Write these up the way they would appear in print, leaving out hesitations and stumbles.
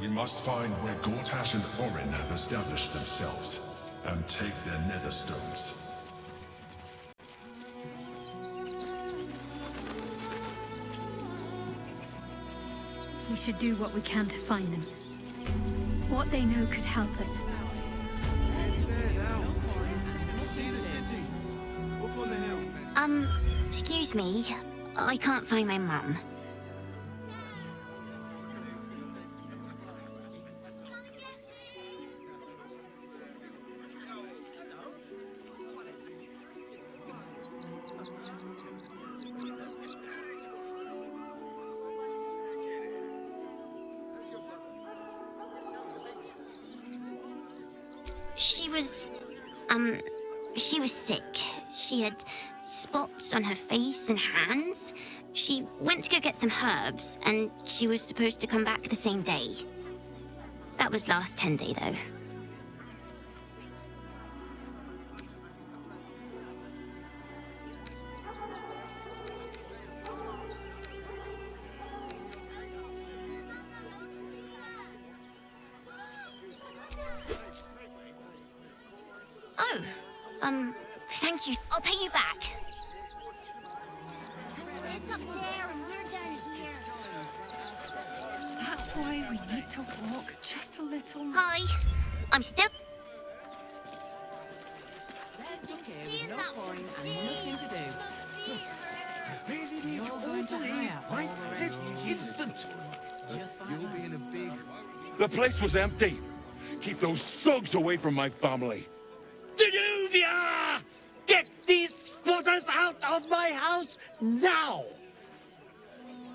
We must find where Gortash and Orin have established themselves, and take their nether stones. We should do what we can to find them. What they know could help us. Excuse me. I can't find my mum. She was sick. She had spots on her face and hands. She went to go get some herbs, and she was supposed to come back the same day. That was last 10 day, though. Thank you. I'll pay you back. It's up there and we're down here. That's why we need to walk just a little more. Hi. I'm still... Seeing that point and nothing to do. Really need you all to leave right this instant. You'll be in a big... The place was empty. Keep those thugs away from my family. Danuvia! Get these squatters out of my house now!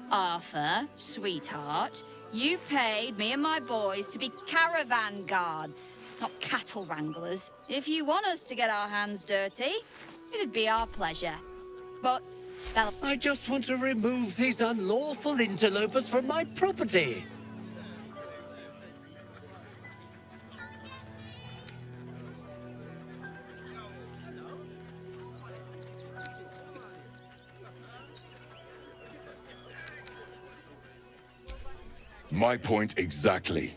Arthur, sweetheart, you paid me and my boys to be caravan guards, not cattle wranglers. If you want us to get our hands dirty, it'd be our pleasure. But that'll... I just want to remove these unlawful interlopers from my property. My point exactly.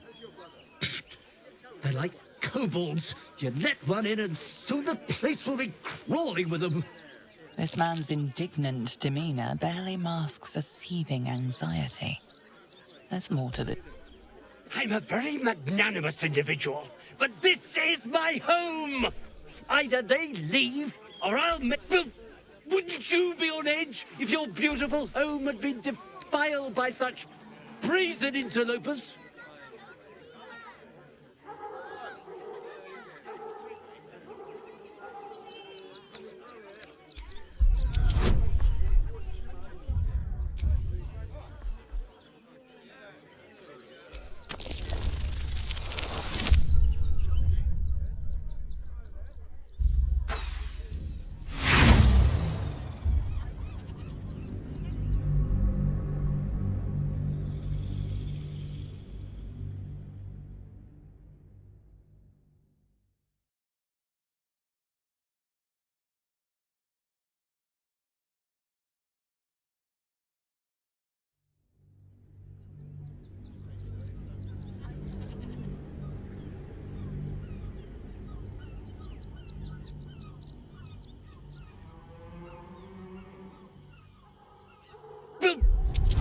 They're like kobolds. You let one in and soon the place will be crawling with them. This man's indignant demeanor barely masks a seething anxiety. There's more to this. I'm a very magnanimous individual, but this is my home! Either they leave, or I'll wouldn't you be on edge if your beautiful home had been defiled by such brazen interlopers?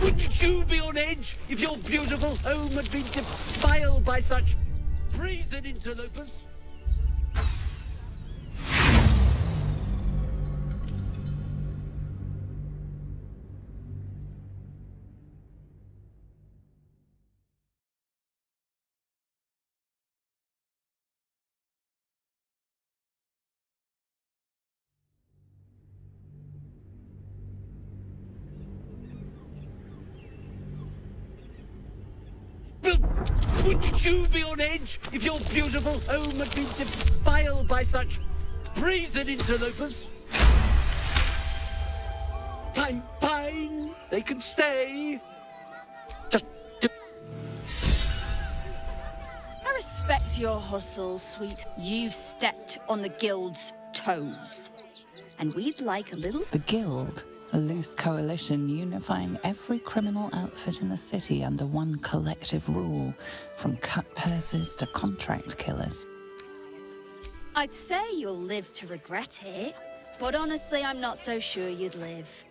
Wouldn't you be on edge if your beautiful home had been defiled by such brazen interlopers? Wouldn't you be on edge if your beautiful home had been defiled by such brazen interlopers? Fine, they can stay. I respect your hustle, sweet. You've stepped on the guild's toes. And we'd like a little... The guild A loose coalition unifying every criminal outfit in the city under one collective rule, from cut purses to contract killers. I'd say you'll live to regret it, but honestly, I'm not so sure you'd live.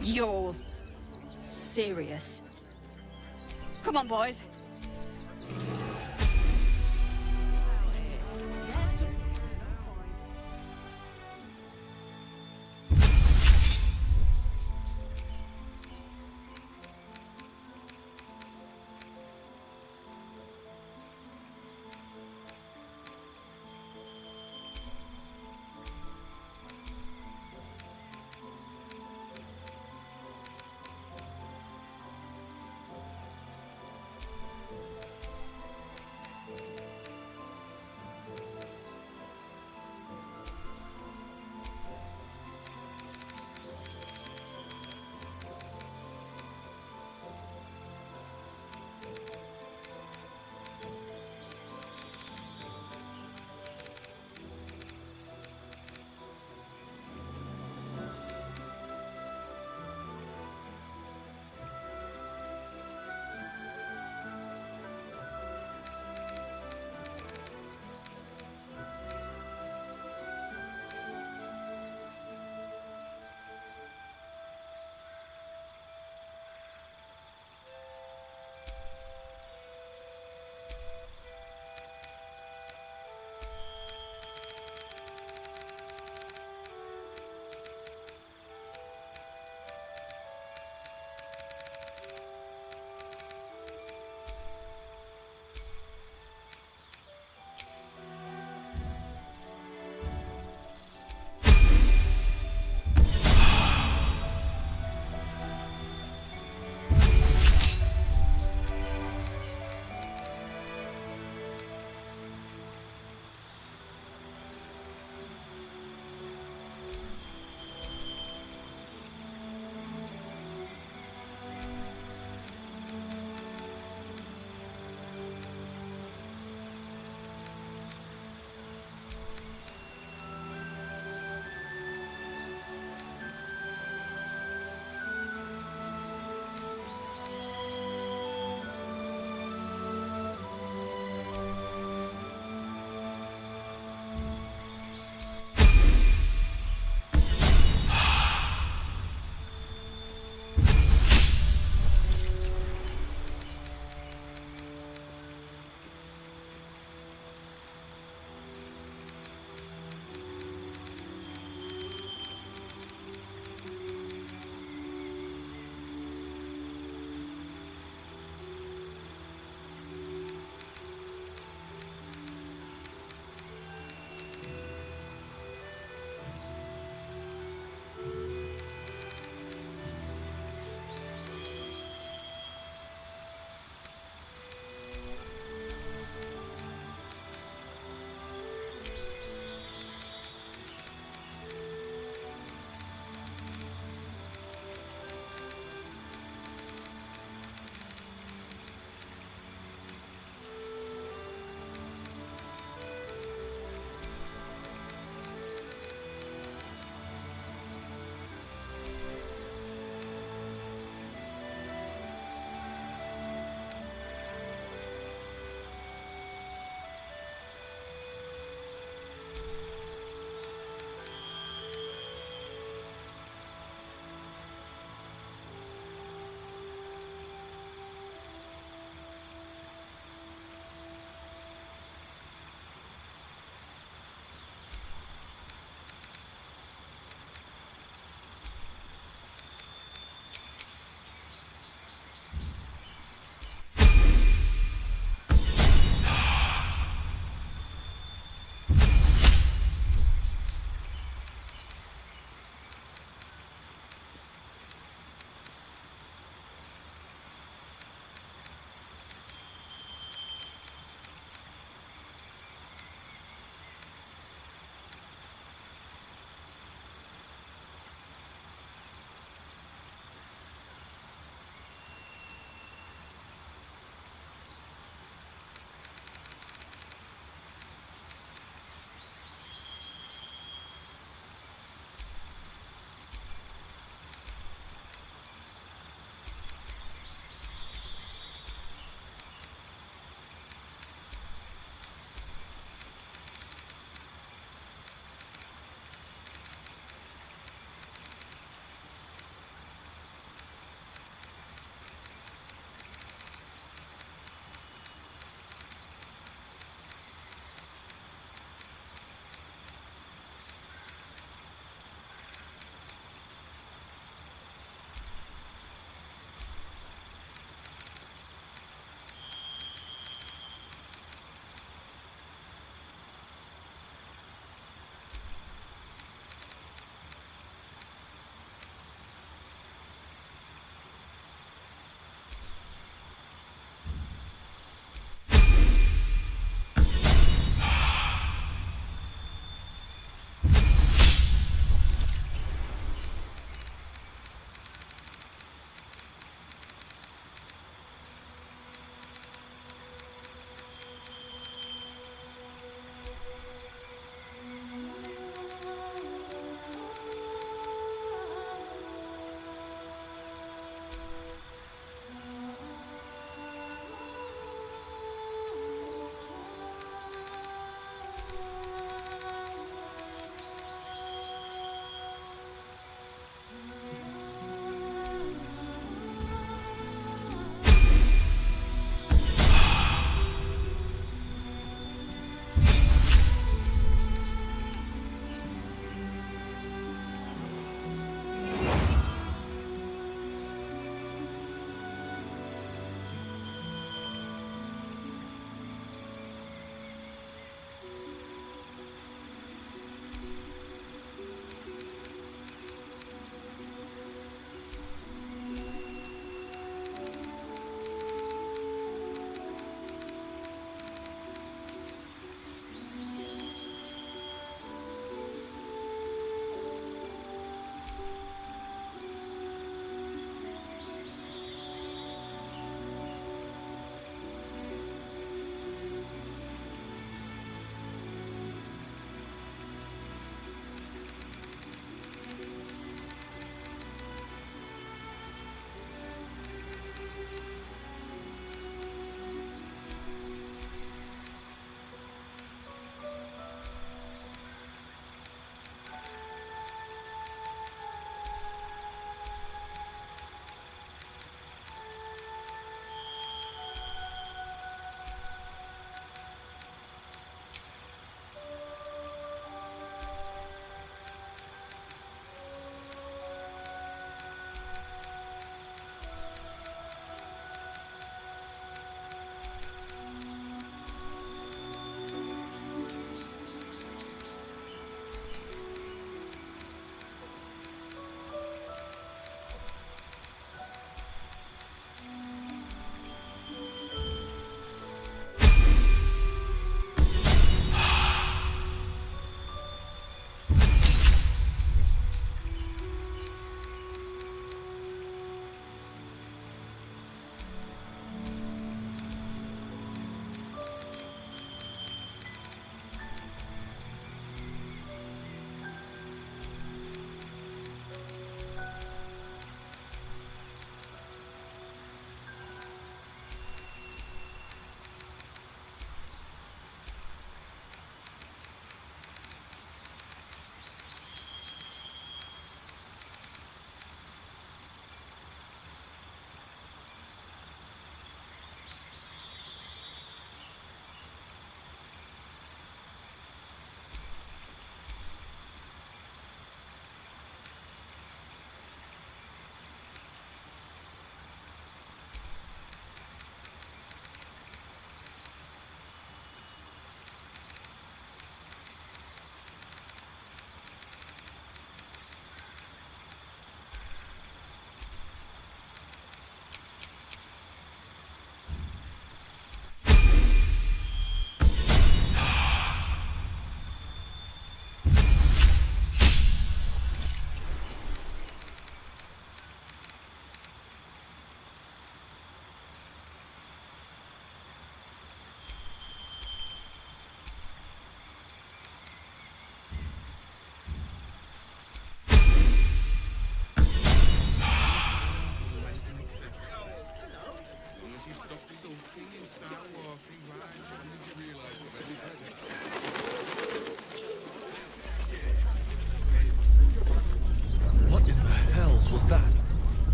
You're serious. Come on, boys.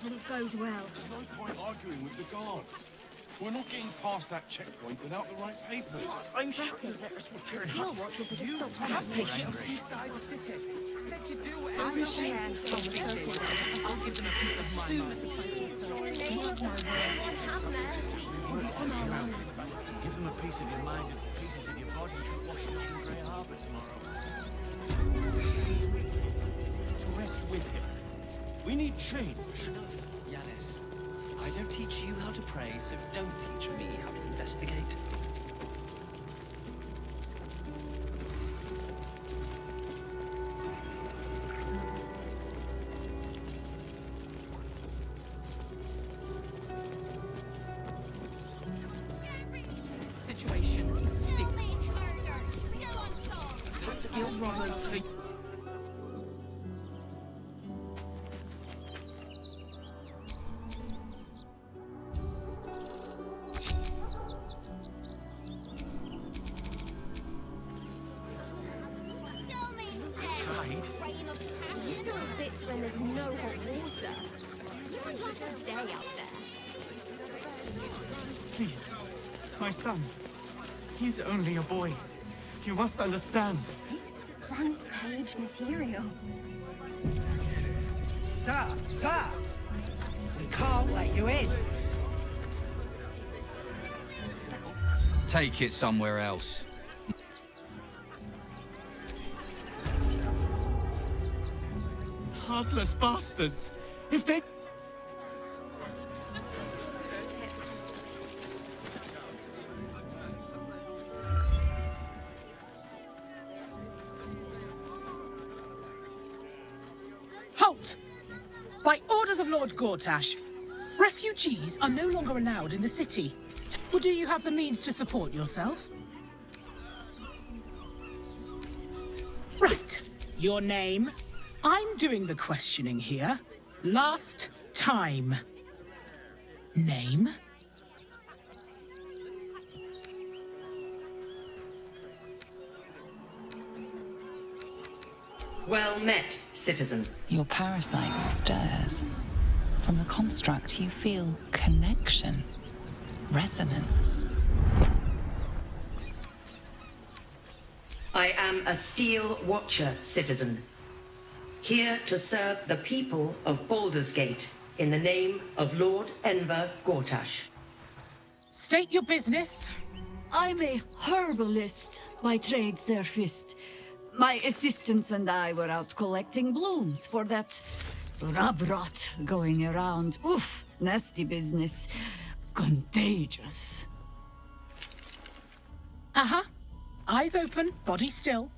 doesn't bode well. There's no point arguing with the guards. We're not getting past that checkpoint without the right papers. I'm sure Fatty, letters will turn Steel up. Watch will put a stop to Have this. patience inside the city. Said you do I'm whatever sure you I'll give them a piece of my mind. Give them a piece of your mind and pieces of your body to wash up in Grey Harbor tomorrow. to rest with him. We need change. Yanis, I don't teach you how to pray, so don't teach me how to investigate. Situation stinks. Guild robbers are... Tried. You still fit when there's no hot water. You might last a day out there. Please, my son. He's only a boy. You must understand. This is front page material. Sir! We can't let you in. Take it somewhere else. Heartless bastards. If they... Halt! By orders of Lord Gortash, refugees are no longer allowed in the city. Or do you have the means to support yourself? Right. Your name? I'm doing the questioning here. Last time. Name? Well met, citizen. Your parasite stirs. From the construct, you feel connection, resonance. I am a Steel Watcher, citizen. Here to serve the people of Baldurs Gate in the name of Lord Enver Gortash. State your business. I'm a herbalist by trade, Sir Fist. My assistants and I were out collecting blooms for that rub rot going around. Oof, nasty business. Contagious. Uh-huh. Eyes open, body still.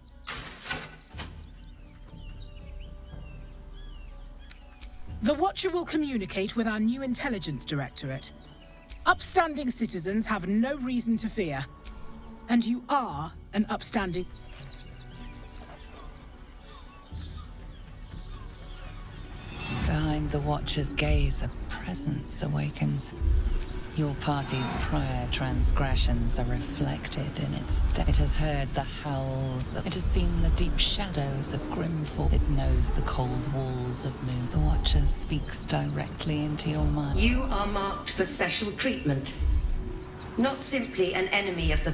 The Watcher will communicate with our new intelligence directorate. Upstanding citizens have no reason to fear. And you are an upstanding... Behind the Watcher's gaze, a presence awakens. Your party's prior transgressions are reflected in its state. It has heard the howls of... It has seen the deep shadows of Grimfall. It knows the cold walls of Moon. The Watcher speaks directly into your mind. You are marked for special treatment. Not simply an enemy of the...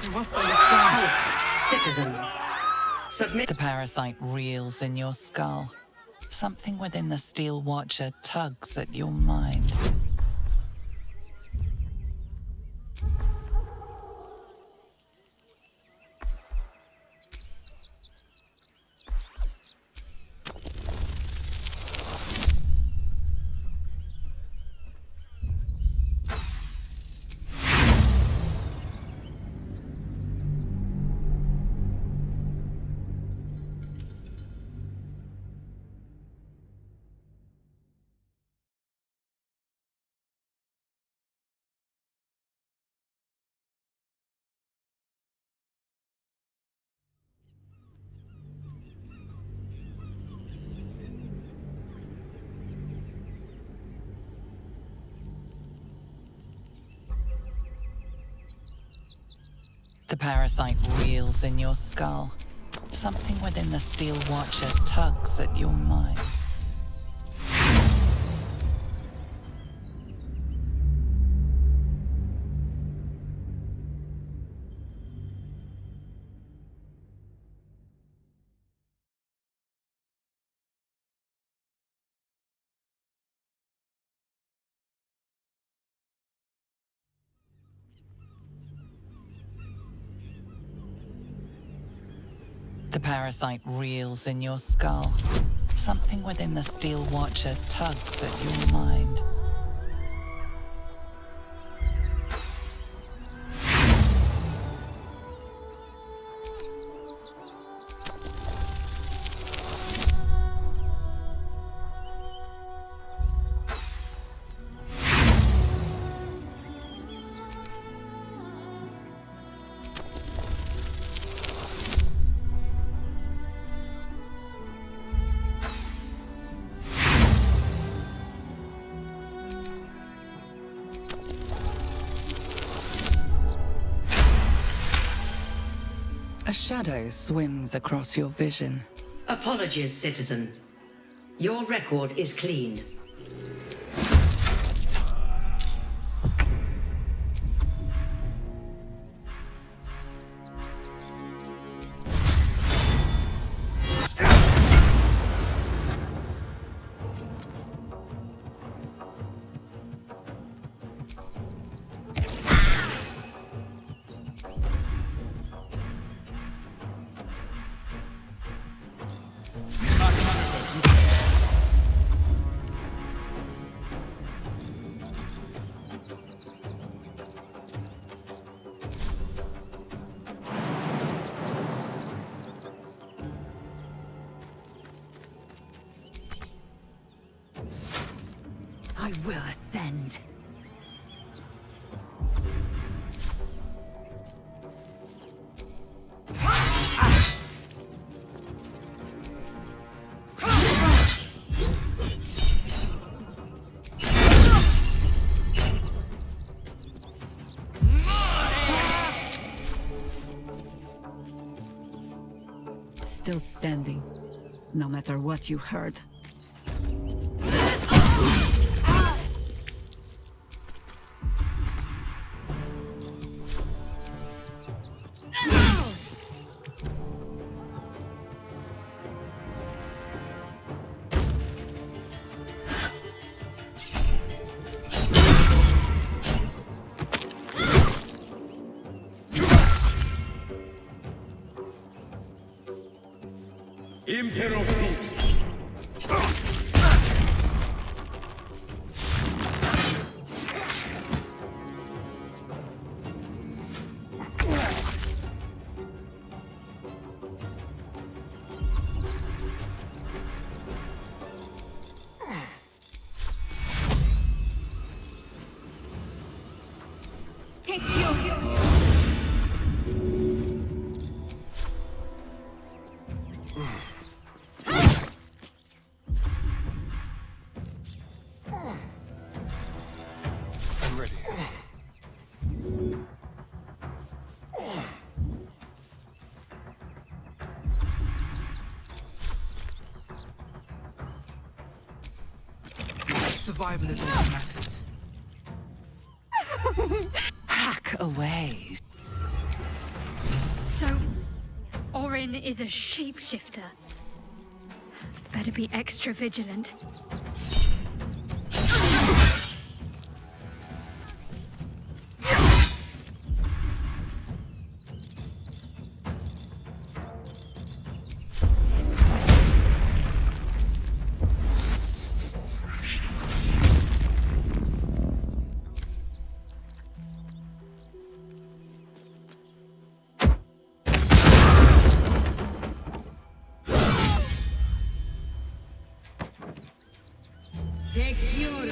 You must understand. Halt, citizen. Submit... The parasite reels in your skull. Something within the Steel Watcher tugs at your mind. The parasite reels in your skull. Something within the Steel Watcher tugs at your mind. The parasite reels in your skull. Something within the Steel Watcher tugs at your mind. A shadow swims across your vision. Apologies, citizen. Your record is clean. I will ascend. Still standing, no matter what you heard. Imperative. Take your I'm ready. Survival is all that matters. Hack away. So, Orin is a shapeshifter. Better be extra vigilant. Take your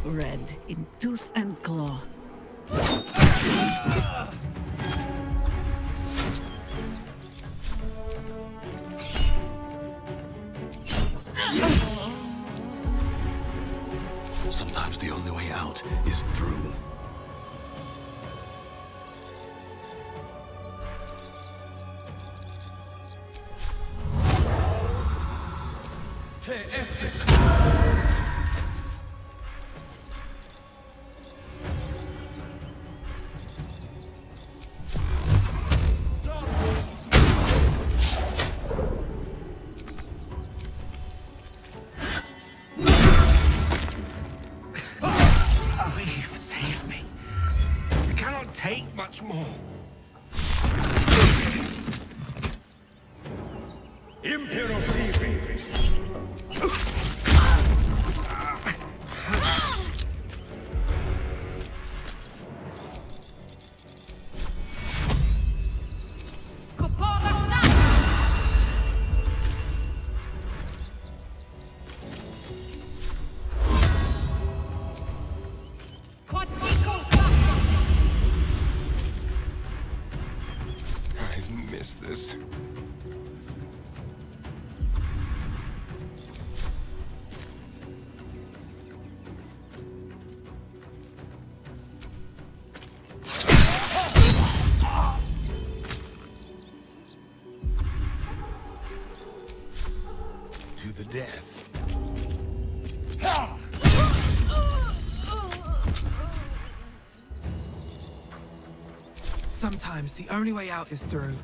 Red in tooth and claw. Sometimes the only way out is through. Please save me. I cannot take much more. Imperial TV. I've missed this. To the death. Sometimes the only way out is through.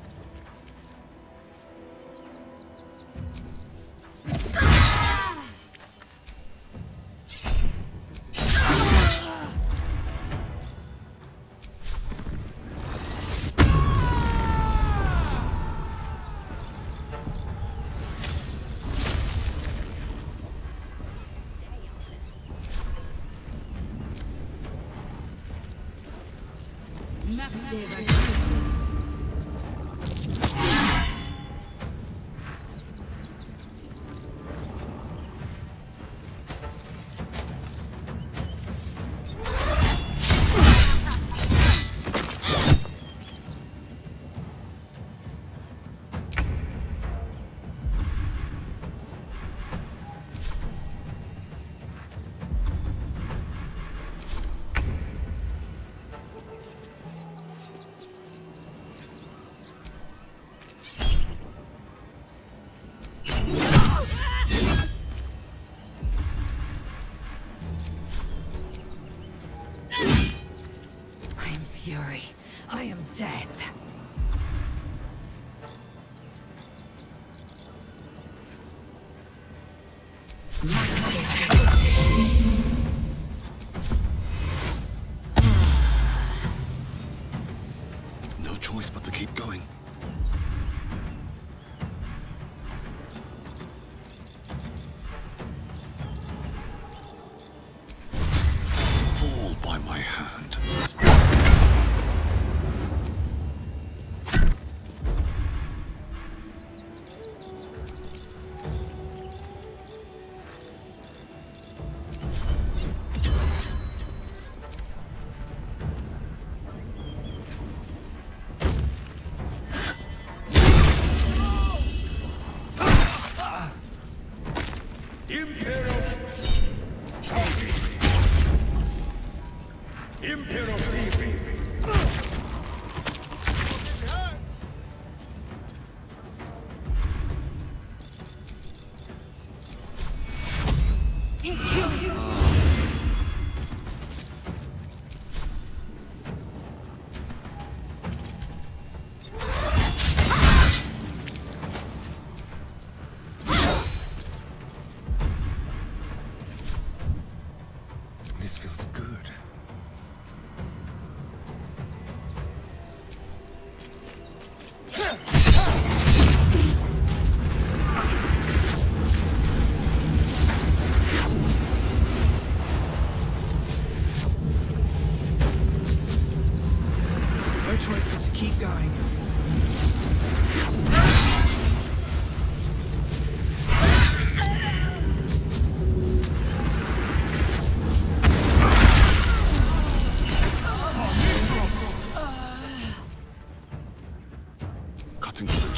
Fury. I am death. No choice but to keep going. All by my hand.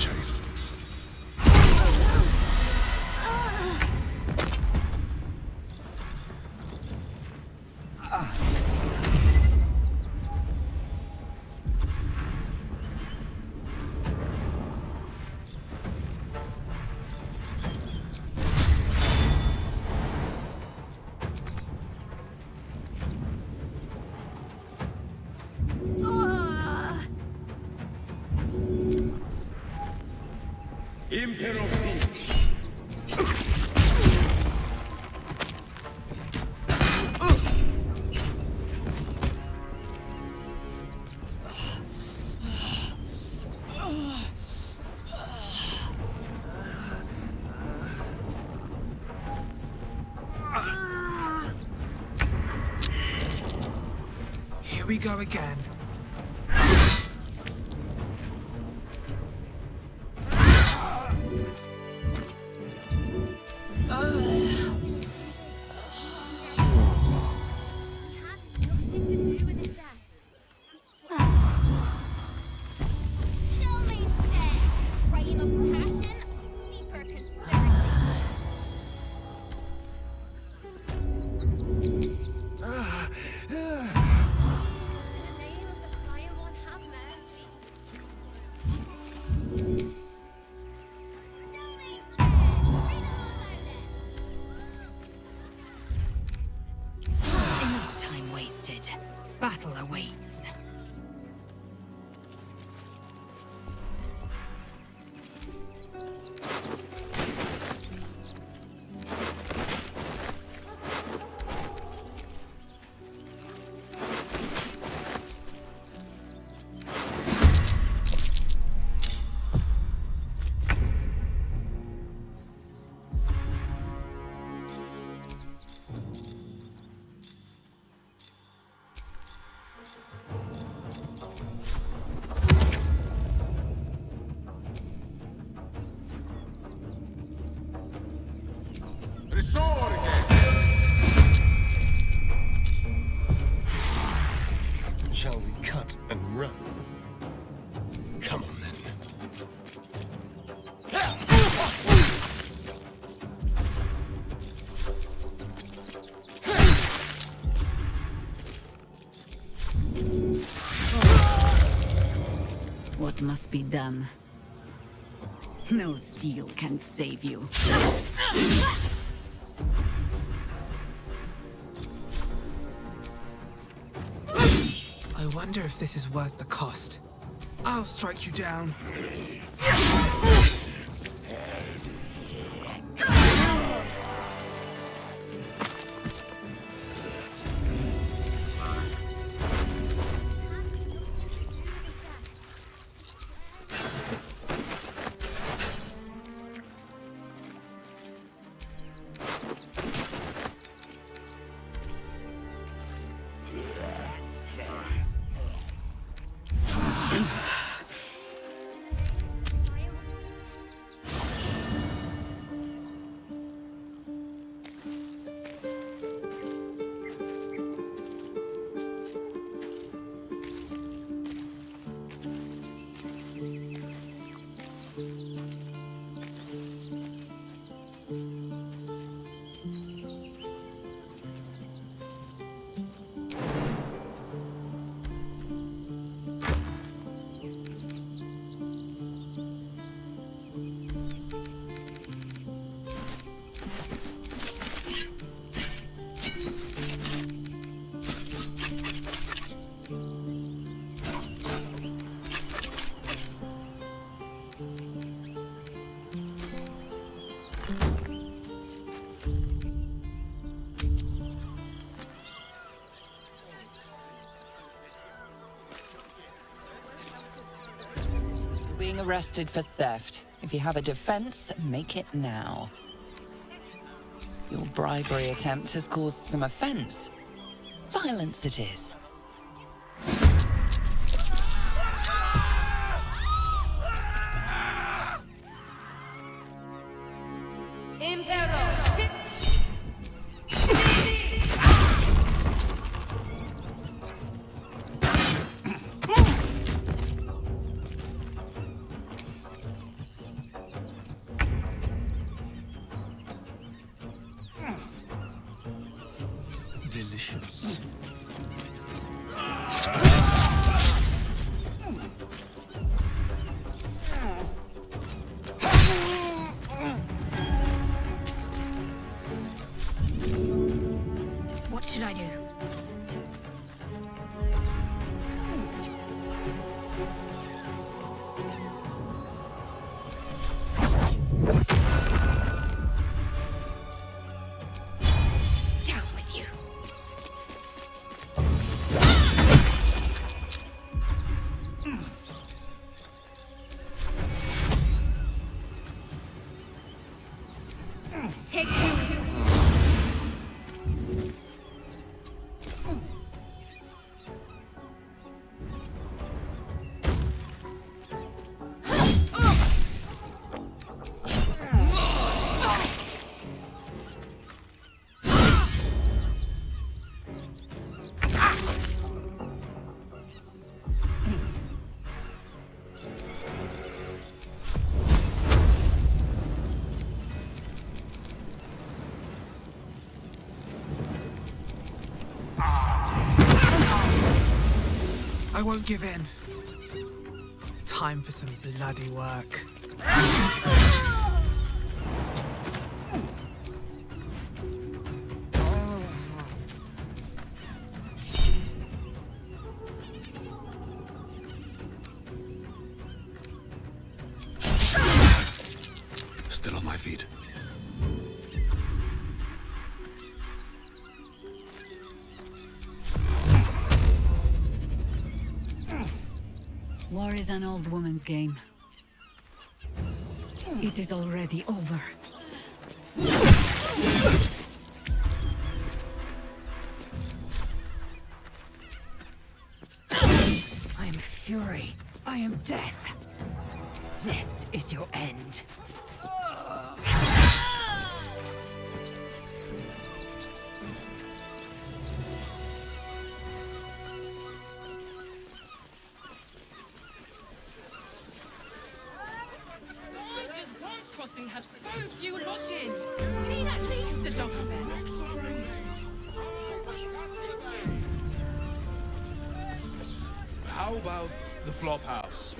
chase. Here we go again. Enough time wasted. Battle awaits. Shall we cut and run? Come on then. What must be done? No steel can save you. I wonder if this is worth the cost. I'll strike you down. Being arrested for theft. If you have a defense, make it now. Your bribery attempt has caused some offense. Violence it is. Take you. I won't give in. Time for some bloody work. Still on my feet. War is an old woman's game. It is already over. I am fury. I am death. This is your end. Why does Wands Crossing have so few lodgings? We need at least a dog event. How about the flop house?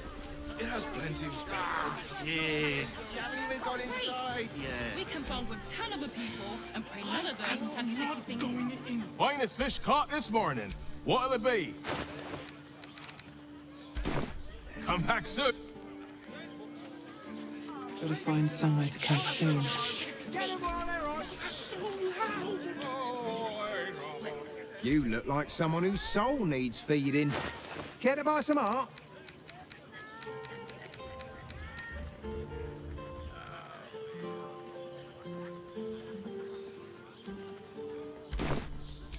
It has plenty of space. Yeah. You haven't even got inside yet. We can bond with 10 other people and pray none of them has sticky fingers. Finest fish caught this morning. What'll it be? Come back soon. Gotta find somewhere to camp soon. You look like someone whose soul needs feeding. Care to buy some art?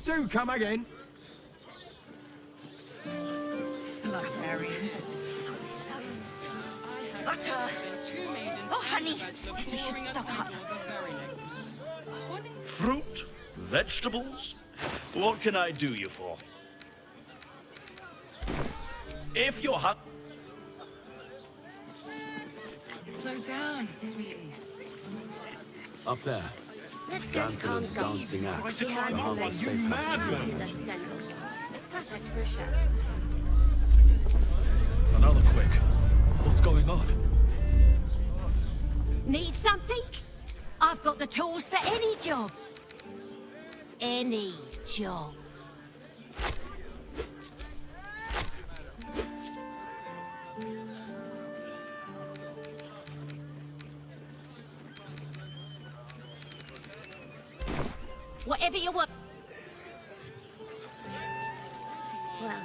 Do come again. Butter! Oh, honey, guess we should stock up. Fruit? Vegetables? What can I do you for? If you're hot. Slow down, sweetie. Up there. Let's go to Khan's dancing act. She has The whole a safe It's perfect for a shirt. Another quick. What's going on? Need something? I've got the tools for any job. Any job. Whatever you want. Well,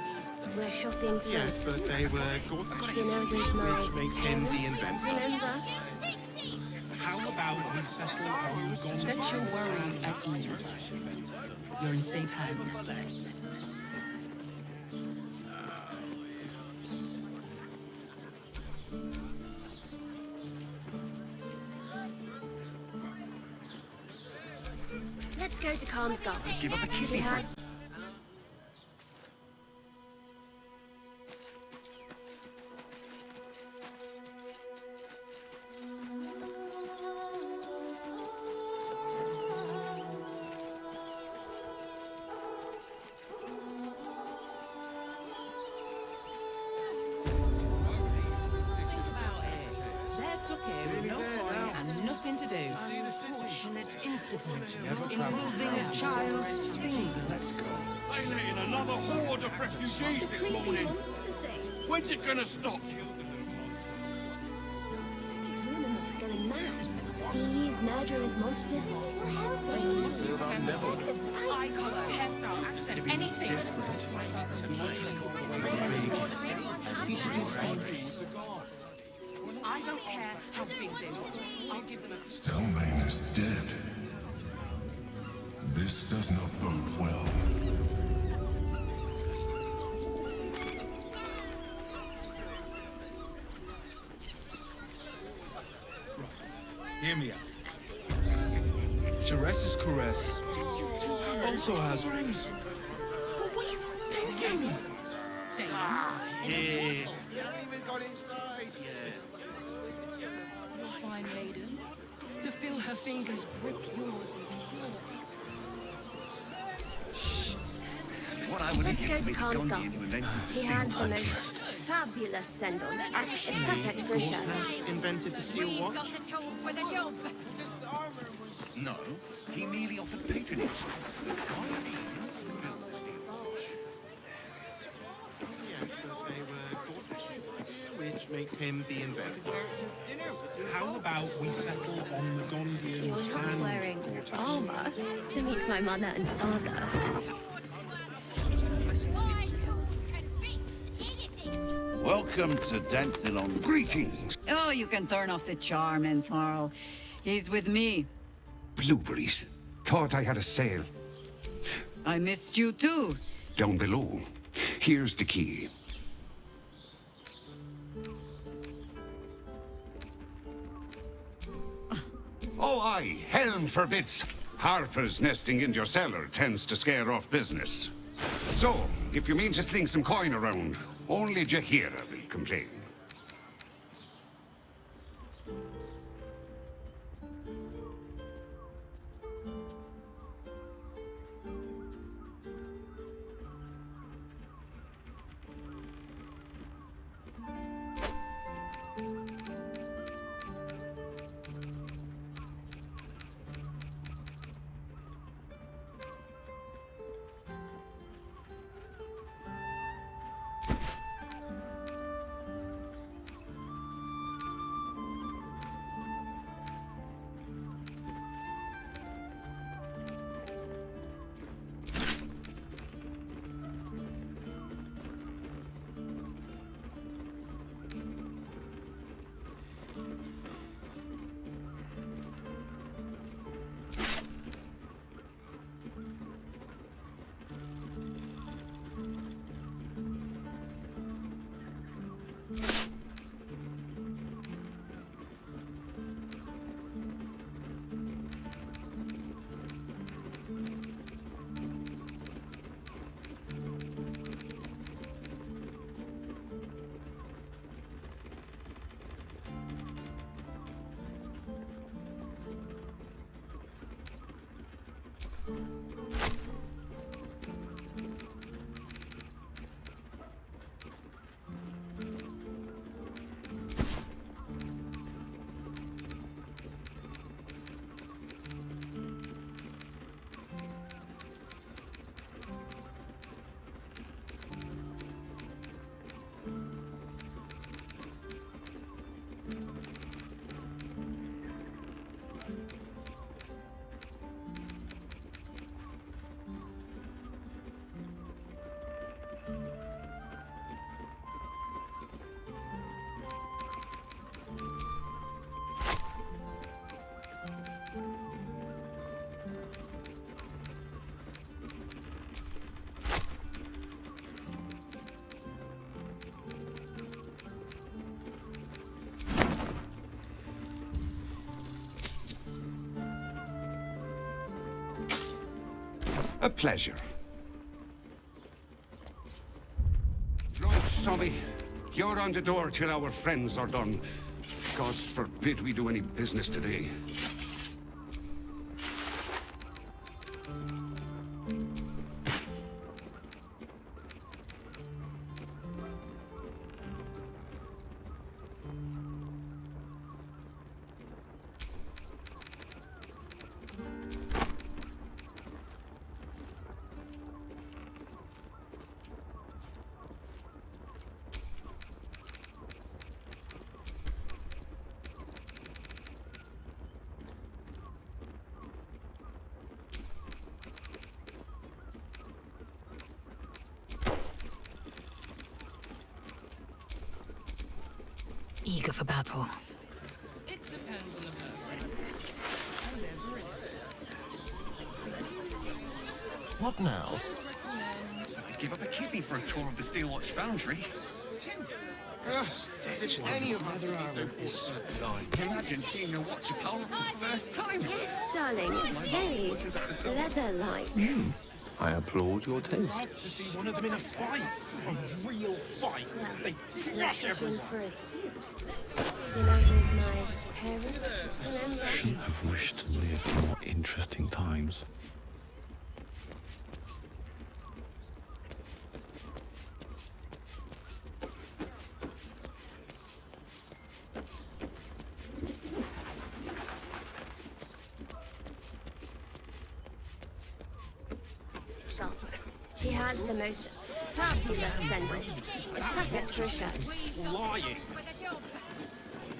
we're shopping first. Yes, but they were Dinner with my which makes him the inventor. Remember? How about we settle on Set your worries at ease. You're in safe hands. Let's go to Khan's Gardens. Give up the She kidney had... They're stuck here with no coin and nothing to do. Unfortunate incident involving a child's finger. Let's go. They let in another horde of refugees this morning. When's it gonna stop? City's rumor mill's going mad. Thieves, murderers, monsters. Eye color, hairstyle, accent, anything. You should do the same. I I don't care how big they are. I'll give them a... Stelmane is dead. This does not bode well. Hear me out. Jerez's caress also has rings. But what are you thinking? Stay You haven't even got inside yet. fine maiden. To feel her fingers grip yours in pure What I would Let's go give to to meet the Khan's Gondian who Guards. invented the He steel has the watch. most fabulous sendal. It's perfect for a shirt. Invented the steel We've watch. got the tool for the job. This armor was... No, he merely offered patronage. The Gondians built the steel watch. Yes, but they were Gortash's idea, which makes him the inventor. How about we settle on the Gondians You're not and wearing Gortash? armor to meet my mother and father. Welcome to Danthelon. Greetings. Oh, you can turn off the charm, Entharl. He's with me. Blueberries. Thought I had a sale. I missed you too. Down below. Here's the key. Oh, aye. Helm forbids. Harper's nesting in your cellar tends to scare off business. So, if you mean to sling some coin around, only Jaheira will complain. A pleasure. Right, Sobby. You're on the door till our friends are done. God forbid we do any business today. Eager for battle. What now? I'd give up a kidney for a tour of the Steelwatch Foundry. Any of us is sublime. Imagine seeing your watch of power for the first time. Yes, darling, it's very leather-like. I applaud your taste. I'd love to see one of them in a fight. A real fight. They crush Looking everyone. for a suit. Dinner with my parents, remember? Shouldn't have wished to live more interesting times. Shots. She has the most fabulous scent. It's perfect for a show. Lying.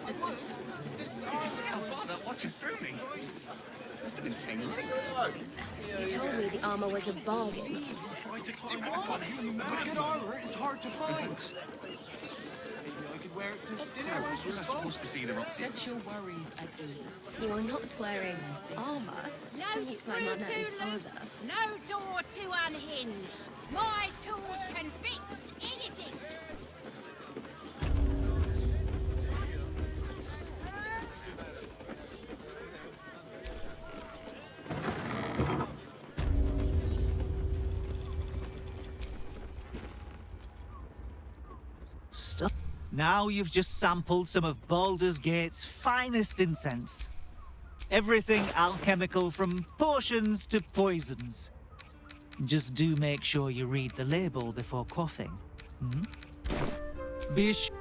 Did you see how far that watcher threw me? Must have been 10 minutes. You told me the armor was a bargain. Tried to climb back on it. Good armor is hard to find. Maybe I could wear it to dinner. How else was I supposed to see the rock? Set your worries at ease. You are not wearing armor No to meet my screw mother too and loose, father. no door to unhinge. My tools can fix anything. Stuff. Now you've just sampled some of Baldur's Gate's finest incense. Everything alchemical from potions to poisons. Just do make sure you read the label before quaffing. Hmm? Be sure.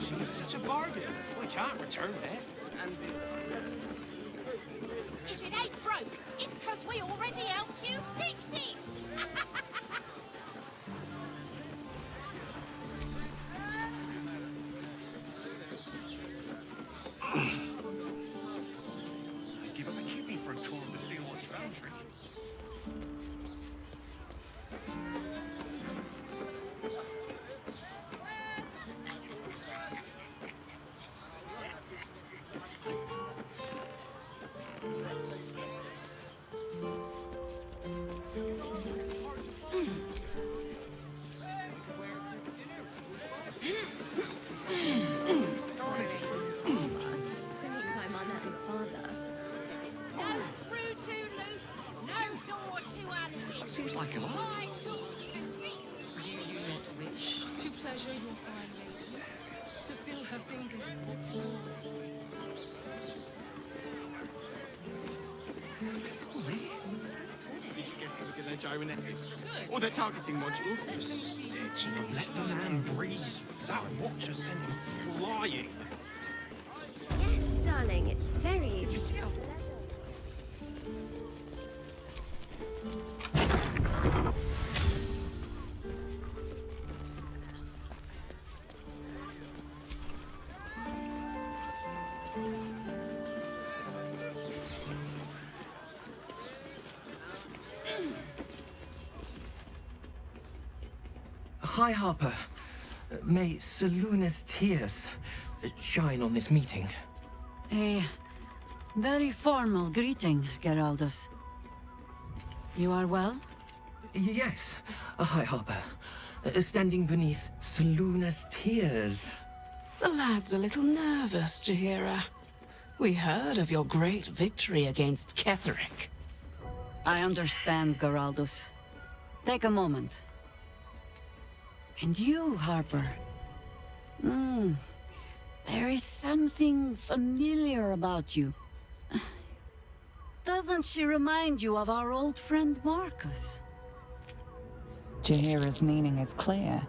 She was such a bargain. We can't return it. And If it ain't broke, it's 'cause we already helped you fix it. I'd give up a kidney for a tour of the Steelwatch Foundry. To meet my mother and father. No screw too loose, no door to unhinge. Seems like a lot. My tools can fix Do you not wish to pleasure your fine lady? To feel her fingers Did you get to look at their gyrometics? Or their targeting modules? the stitch. Let the man breathe. That watcher sent him flying. Yes, darling, it's very... Hi, Harper. May Seluna's tears shine on this meeting. A very formal greeting, Geraldus. You are well? Yes. Hi, Harper. Standing beneath Seluna's tears. The lad's a little nervous, Jaheira. We heard of your great victory against Ketheric. I understand, Geraldus. Take a moment. And you, Harper. There is something familiar about you. Doesn't she remind you of our old friend Marcus? Jaheira's meaning is clear.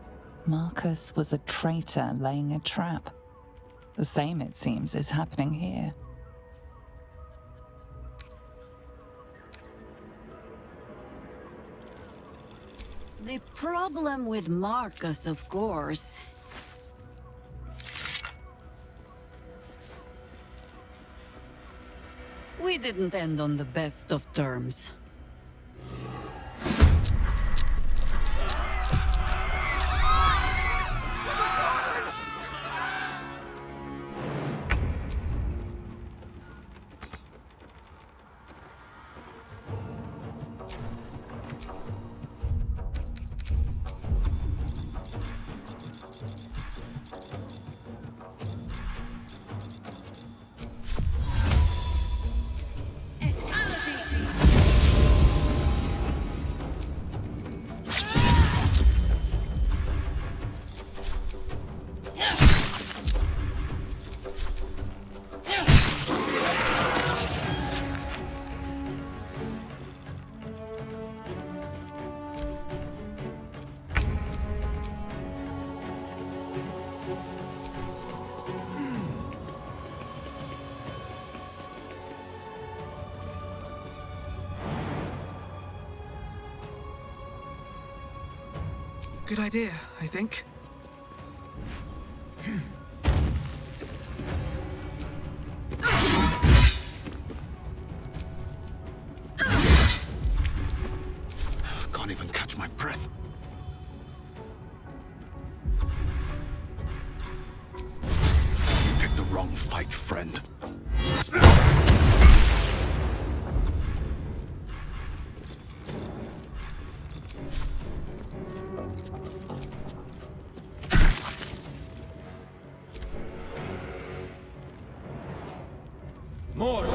Marcus was a traitor laying a trap. The same, it seems, is happening here. The problem with Marcus, of course. We didn't end on the best of terms. Good idea, I think. Can't even catch my breath. You picked the wrong fight, friend. More.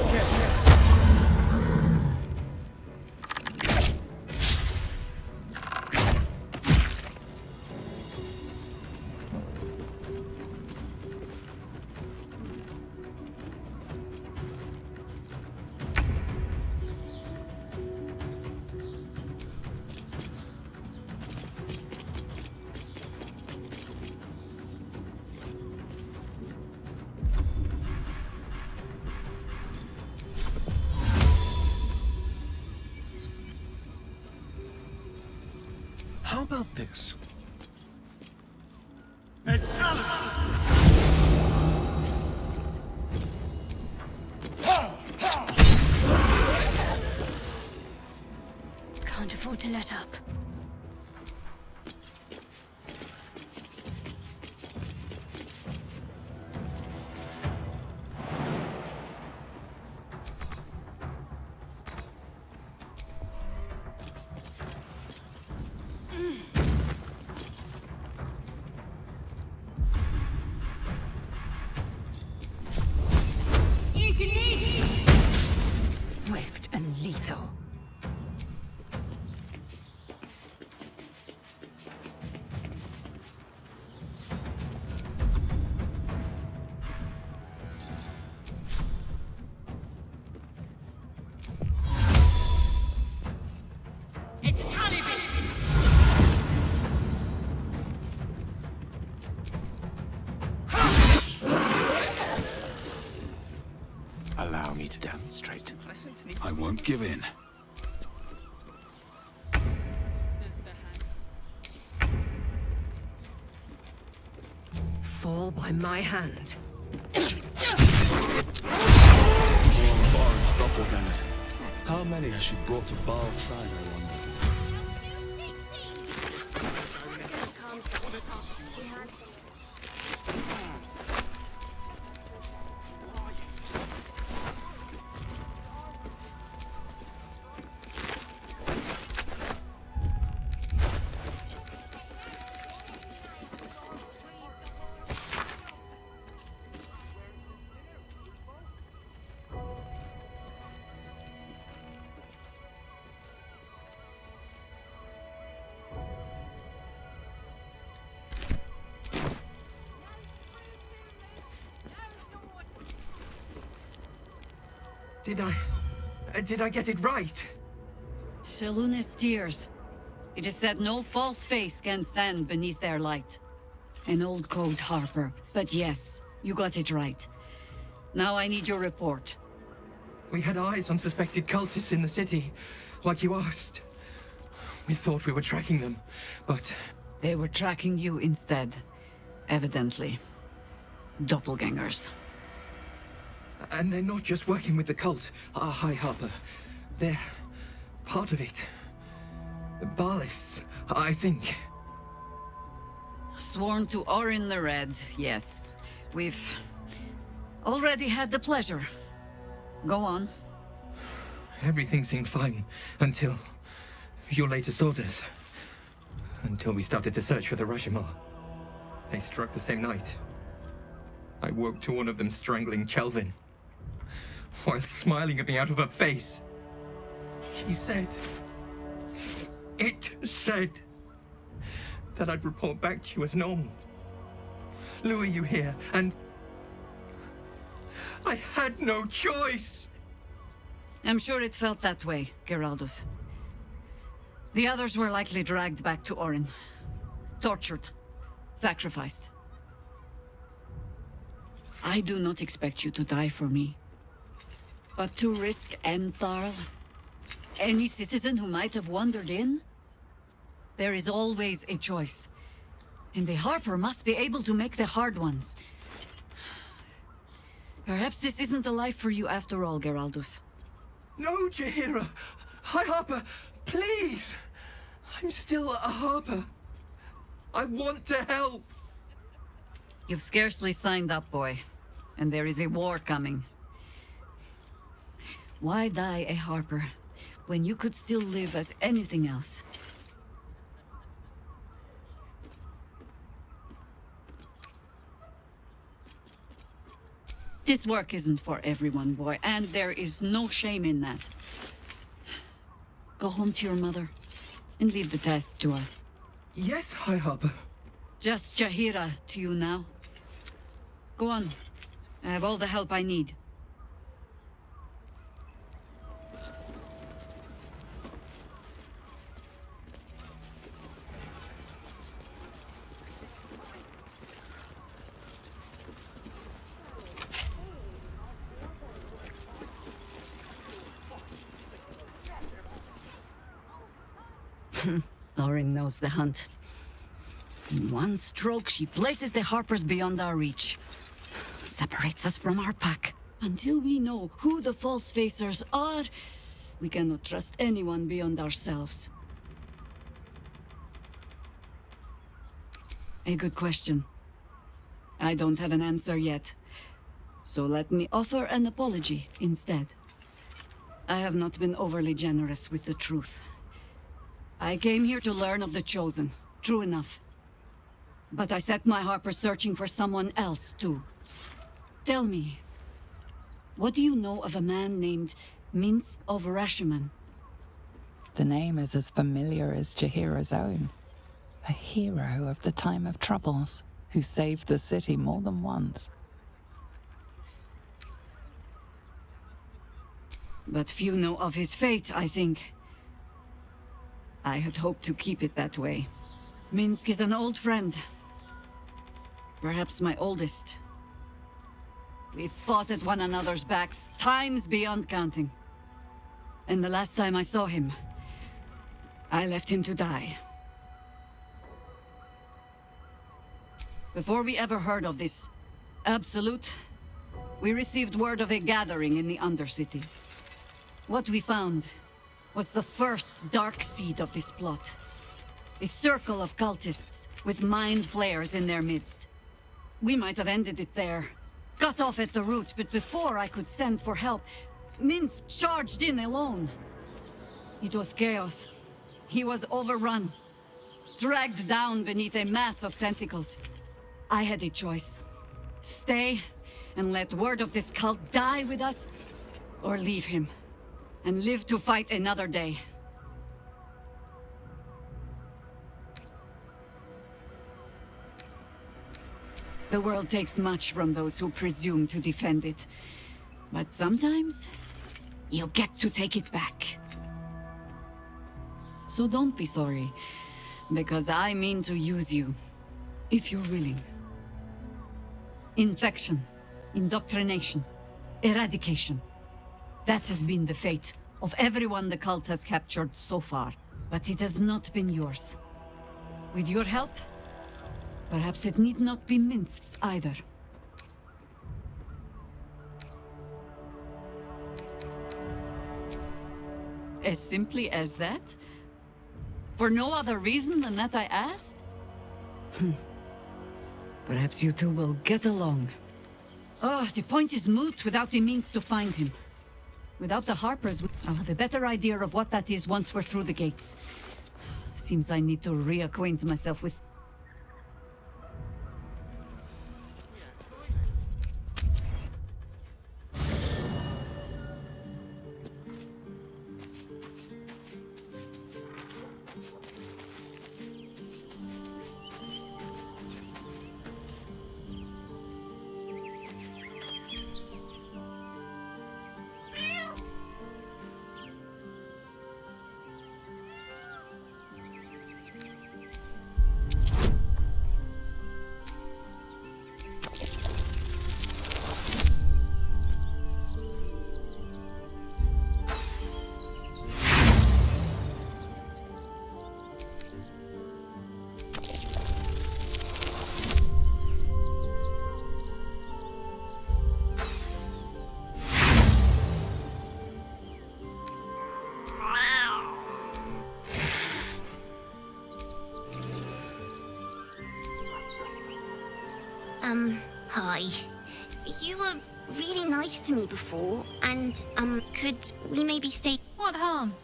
How about this? Can't afford to let up. Swift and lethal. It's Caliban! Allow me to demonstrate. I won't give in. Fall by my hand. Bard's doppelgangers. How many has she brought to Baal's side, I wonder? Did I get it right? Selûne's tears. It is said no false face can stand beneath their light. An old code, Harper. But yes, you got it right. Now I need your report. We had eyes on suspected cultists in the city, like you asked. We thought we were tracking them, but... They were tracking you instead. Evidently. Doppelgangers. And they're not just working with the cult, High Harper. They're part of it. Ballists, I think. Sworn to Orin the Red, yes. We've already had the pleasure. Go on. Everything seemed fine until your latest orders. Until we started to search for the Rashomar. They struck the same night. I woke to one of them strangling Chelvin, while smiling at me out of her face. She said... It said... that I'd report back to you as normal. Lure you here, and... I had no choice! I'm sure it felt that way, Geraldus. The others were likely dragged back to Orin. Tortured. Sacrificed. I do not expect you to die for me. But to risk Entharl? Any citizen who might have wandered in? There is always a choice. And the Harper must be able to make the hard ones. Perhaps this isn't the life for you after all, Geraldus. No, Jaheira! High Harper, please! I'm still a Harper. I want to help! You've scarcely signed up, boy. And there is a war coming. Why die a Harper when you could still live as anything else? This work isn't for everyone, boy, and there is no shame in that. Go home to your mother, and leave the task to us. Yes, High Harper. Just Jaheira to you now. Go on. I have all the help I need. Lauren knows the hunt. In one stroke, she places the Harpers beyond our reach. Separates us from our pack. Until we know who the false facers are, we cannot trust anyone beyond ourselves. A good question. I don't have an answer yet. So let me offer an apology instead. I have not been overly generous with the truth. I came here to learn of the Chosen. True enough. But I set my Harper searching for someone else, too. Tell me, what do you know of a man named Minsk of Rashiman? The name is as familiar as Jaheira's own. A hero of the time of troubles, who saved the city more than once. But few know of his fate, I think. I had hoped to keep it that way. Minsk is an old friend. Perhaps my oldest. We fought at one another's backs, times beyond counting. And the last time I saw him, I left him to die. Before we ever heard of this Absolute, we received word of a gathering in the Undercity. What we found was the first dark seed of this plot. A circle of cultists with mind flayers in their midst. We might have ended it there, cut off at the root, but before I could send for help, Minsk charged in alone. It was chaos. He was overrun, dragged down beneath a mass of tentacles. I had a choice. Stay and let word of this cult die with us, or leave him and live to fight another day. The world takes much from those who presume to defend it. But sometimes, you get to take it back. So don't be sorry, because I mean to use you, if you're willing. Infection, indoctrination, eradication. That has been the fate of everyone the cult has captured so far. But it has not been yours. With your help, perhaps it need not be Minsk's either. As simply as that? For no other reason than that I asked? Perhaps you two will get along. Oh, the point is moot without the means to find him. Without the Harpers, I'll have a better idea of what that is once we're through the gates. Seems I need to reacquaint myself with... Hi. You were really nice to me before, and, could we maybe stay? What harm?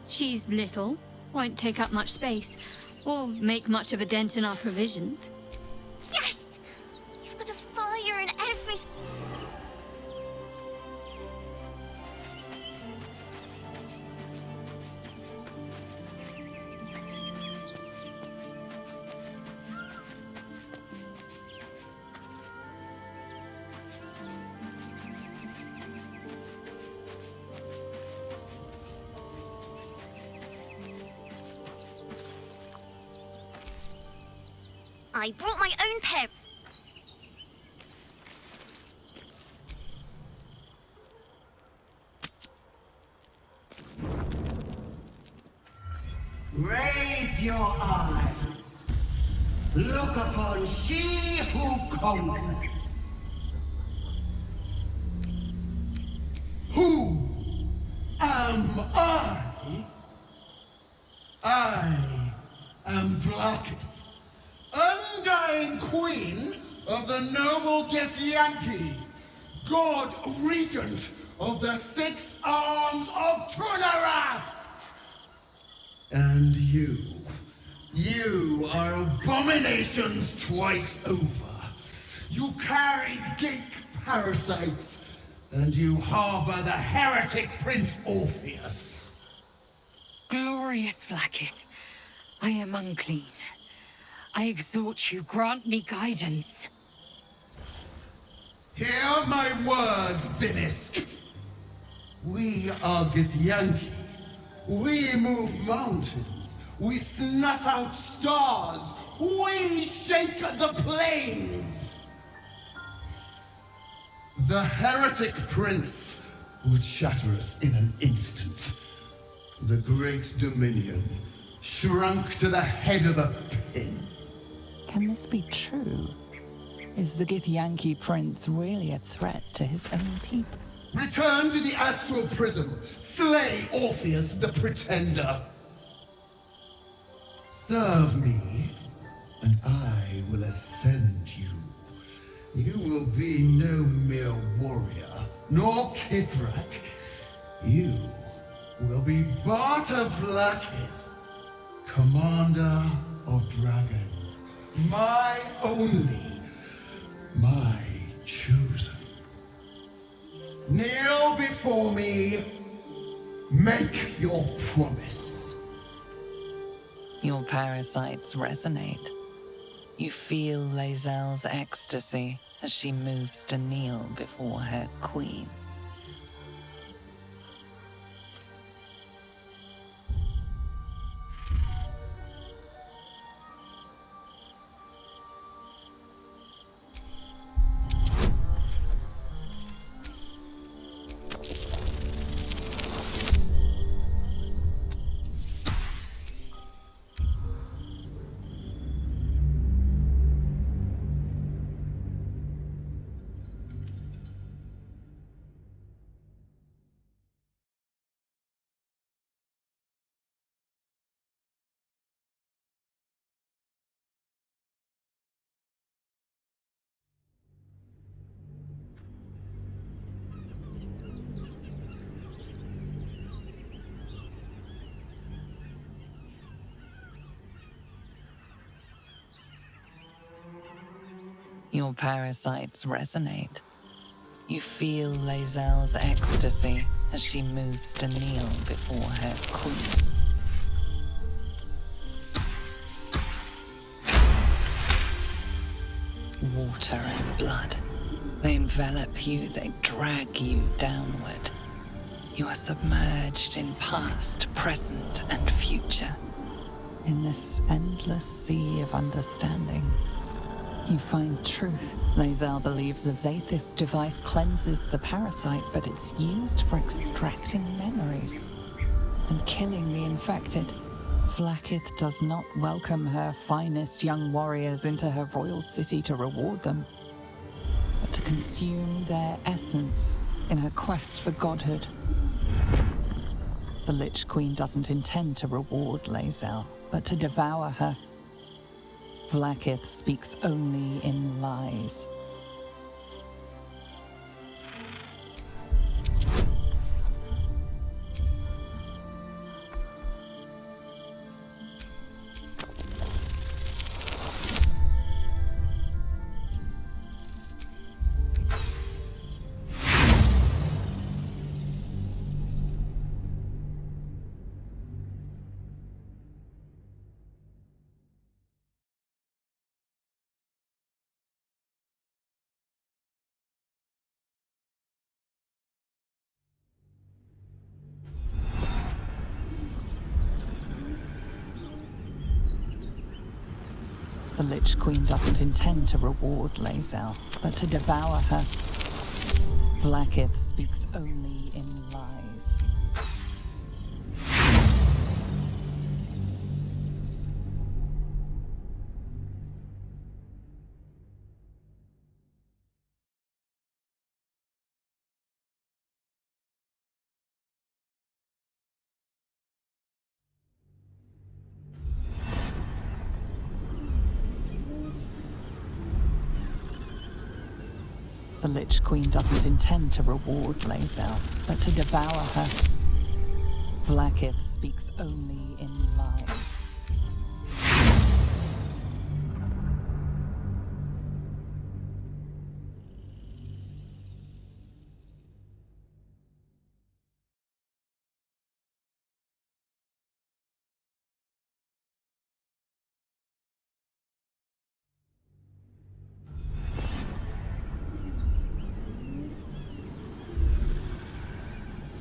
She's little, won't take up much space, or make much of a dent in our provisions. Yes! You've got a fire and everything. I brought my own pair. Raise your eyes. Look upon she who conquers. Who am I? I am Vlaakith, undying queen of the noble Githyanki, god regent of the 6 arms of Tunarath. And you are abominations twice over. You carry geek parasites, and you harbor the heretic Prince Orpheus. Glorious Vlaakith, I am unclean. I exhort you, grant me guidance. Hear my words, Vinisk. We are Githyanki. We move mountains. We snuff out stars. We shake the plains. The heretic prince would shatter us in an instant. The great dominion shrunk to the head of a pin. Can this be true? Is the Githyanki prince really a threat to his own people? Return to the astral prism. Slay Orpheus the Pretender. Serve me, and I will ascend you. You will be no mere warrior, nor Kithrak. You will be Barta Vlaakith, commander of dragons. My only, my chosen. Kneel before me. Make your promise. Your parasites resonate. You feel Lae'zel's ecstasy as she moves to kneel before her queen. Your parasites resonate. You feel Lae'zel's ecstasy as she moves to kneel before her queen. Water and blood. They envelop you, they drag you downward. You are submerged in past, present, and future. In this endless sea of understanding, you find truth. Lae'zel believes a Zaithist device cleanses the parasite, but it's used for extracting memories and killing the infected. Vlaakith does not welcome her finest young warriors into her royal city to reward them, but to consume their essence in her quest for godhood. The Lich Queen doesn't intend to reward Lae'zel, but to devour her. Vlaakith speaks only in lies. The Lich Queen doesn't intend to reward Lae'zel, but to devour her. Vlaakith speaks only in lies. The Lich Queen doesn't intend to reward Lae'zel, but to devour her. Vlaakith speaks only in lies.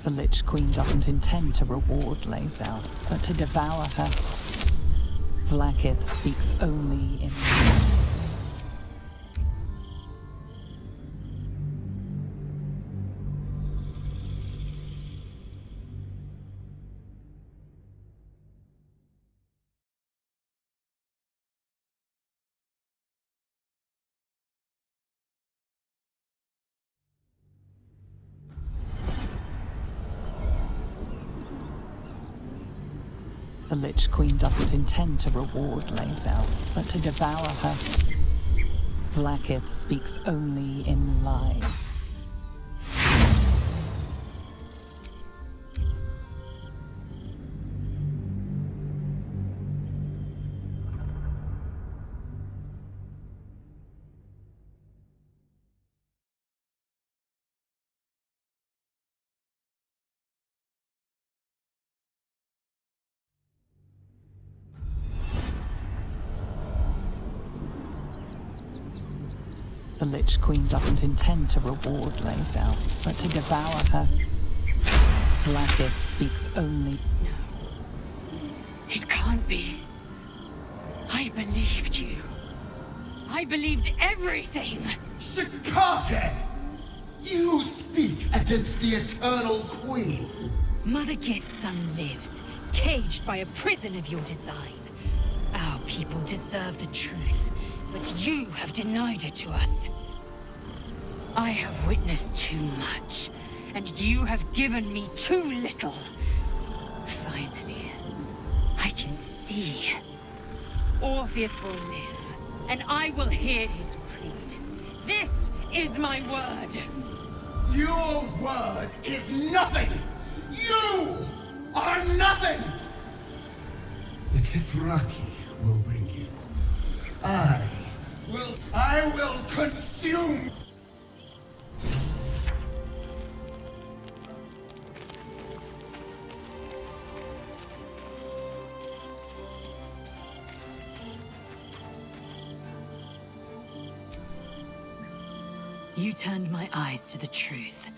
The Lich Queen doesn't intend to reward Lae'zel, but to devour her. Vlaakith speaks only in lies. The Lich Queen doesn't intend to reward Lae'zel, but to devour her. Vlaakith speaks only in lies. The Lich Queen doesn't intend to reward Lae'zel, but to devour her. Vlaakith speaks only... It can't be. I believed you. I believed everything. Shikateth! You speak against the Eternal Queen. Mother Gith's son lives, caged by a prison of your design. Our people deserve the truth, but you have denied it to us. I have witnessed too much, and you have given me too little. Finally, I can see. Orpheus will live, and I will hear his creed. This is my word. Your word is nothing! You are nothing! The Kithraki will bring you. I will consume! You turned my eyes to the truth.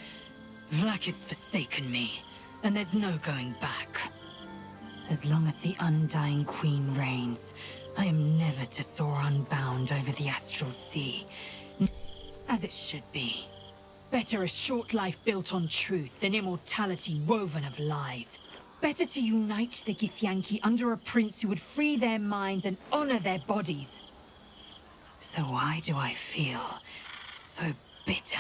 Vlaakith's forsaken me, and there's no going back. As long as the Undying Queen reigns, I am never to soar unbound over the astral sea. As it should be. Better a short life built on truth than immortality woven of lies. Better to unite the Githyanki under a prince who would free their minds and honor their bodies. So why do I feel so bitter?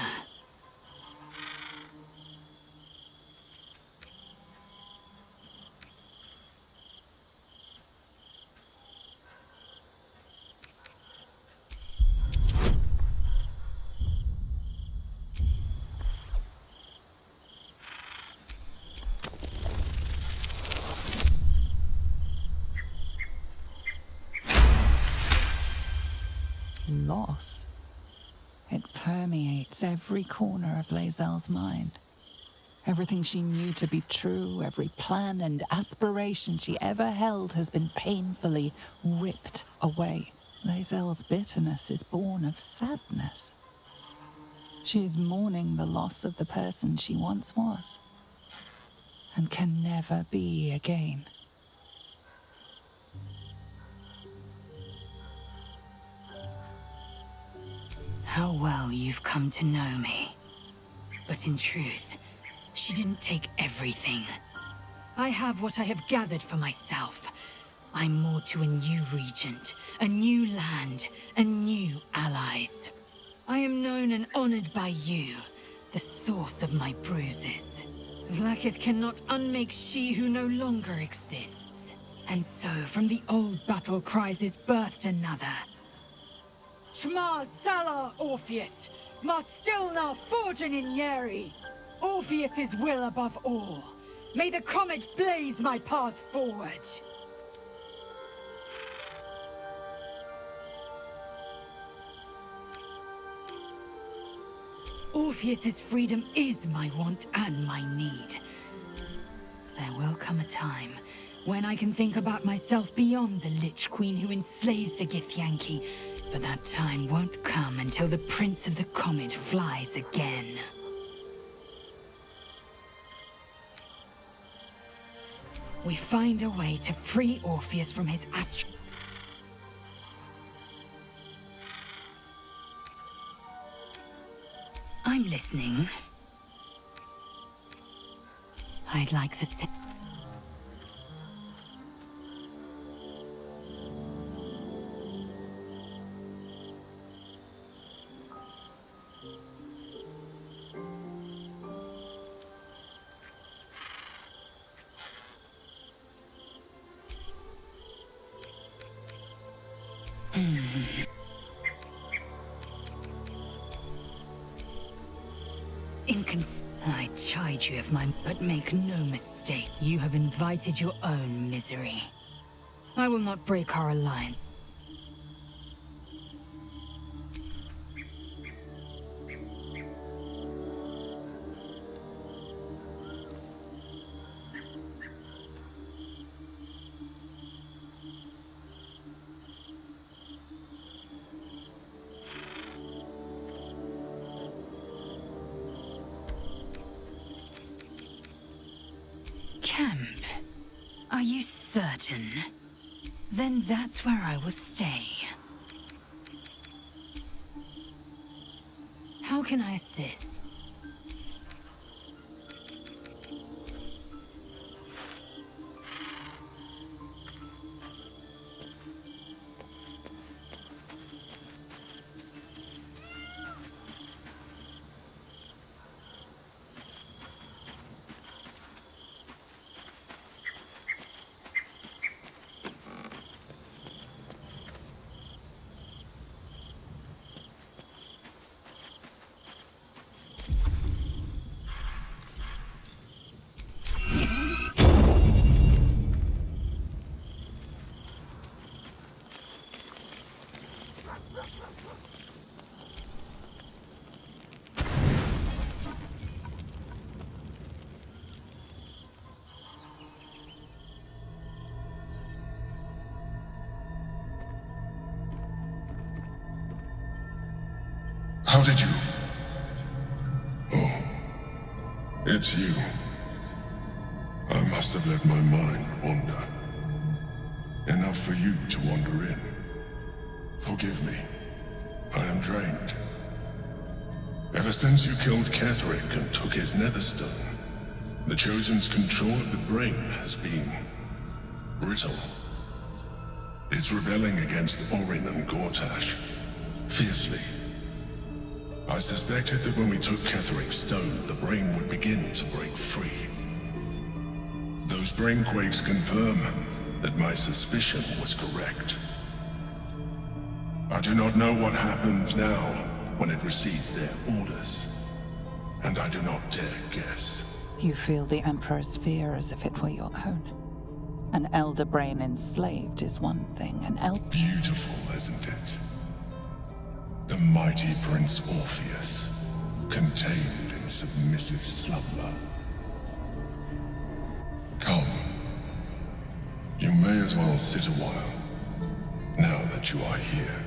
loss. It permeates every corner of Lae'zel's mind. Everything she knew to be true, every plan and aspiration she ever held has been painfully ripped away. Lae'zel's bitterness is born of sadness. She is mourning the loss of the person she once was, and can never be again. How well you've come to know me. But in truth, she didn't take everything. I have what I have gathered for myself. I'm more to a new regent, a new land, and new allies. I am known and honored by you, the source of my bruises. Vlaakith cannot unmake she who no longer exists. And so, from the old battle cries is birthed another. Shma Salar Orpheus, Ma Stilna Forgin in Yeri. Orpheus's will above all. May the comet blaze my path forward. Orpheus's freedom is my want and my need. There will come a time when I can think about myself beyond the Lich Queen who enslaves the Githyanki, but that time won't come until the Prince of the Comet flies again. We find a way to free Orpheus from his astral... I'm listening. I'd like the same. I chide you if but make no mistake, you have invited your own misery. I will not break our alliance. Camp? Are you certain? Then that's where I will stay. How can I assist? How did you? Oh, it's you. I must have let my mind wander. Enough for you to wander in. Forgive me. I am drained. Ever since you killed Ketheric and took his netherstone, the Chosen's control of the brain has been brittle. It's rebelling against Orin and Gortash, fiercely. I suspected that when we took Ketheric's stone, the brain would begin to break free. Those brainquakes confirm that my suspicion was correct. I do not know what happens now when it receives their orders, and I do not dare guess. You feel the Emperor's fear as if it were your own. An elder brain enslaved is one thing, Beautiful, isn't it? The mighty Prince Orpheus, contained in submissive slumber. Come. You may as well sit a while, now that you are here.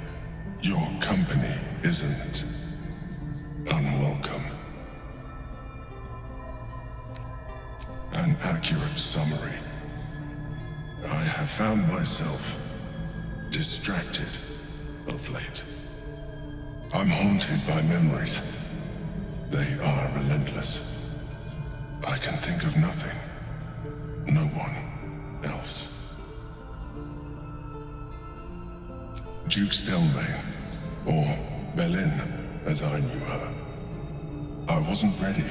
Your company isn't unwelcome. An accurate summary. I have found myself distracted of late. I'm haunted by memories. They are relentless. I can think of nothing. No one else. Duke Stelmane, or Belin, as I knew her. I wasn't ready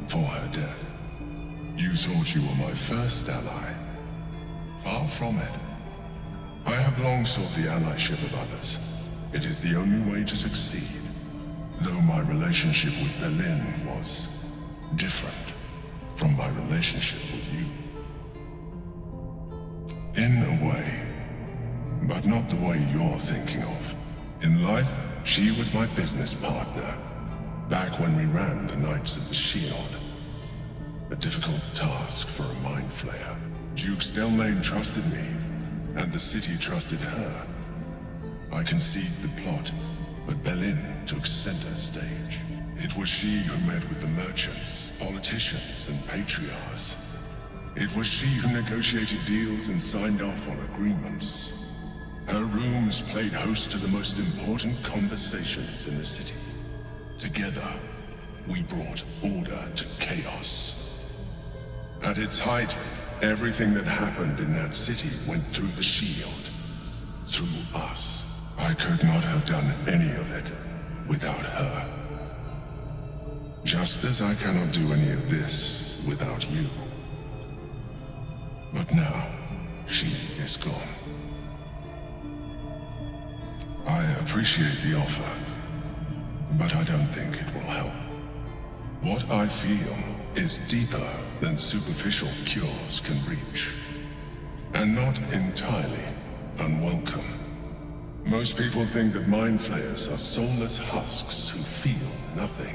for her death. You thought you were my first ally. Far from it. I have long sought the allyship of others. It is the only way to succeed. Though my relationship with Belin was different from my relationship with you. In a way, but not the way you're thinking of. In life, she was my business partner, back when we ran the Knights of the Shield. A difficult task for a mind flayer. Duke Stelmane trusted me, and the city trusted her. I conceived the plot, but Belin took center stage. It was she who met with the merchants, politicians, and patriarchs. It was she who negotiated deals and signed off on agreements. Her rooms played host to the most important conversations in the city. Together, we brought order to chaos. At its height, everything that happened in that city went through the shield. Through us. I could not have done any of it without her. Just as I cannot do any of this without you. But now, she is gone. I appreciate the offer, but I don't think it will help. What I feel is deeper than superficial cures can reach, and not entirely unwelcome. Most people think that mind flayers are soulless husks who feel nothing.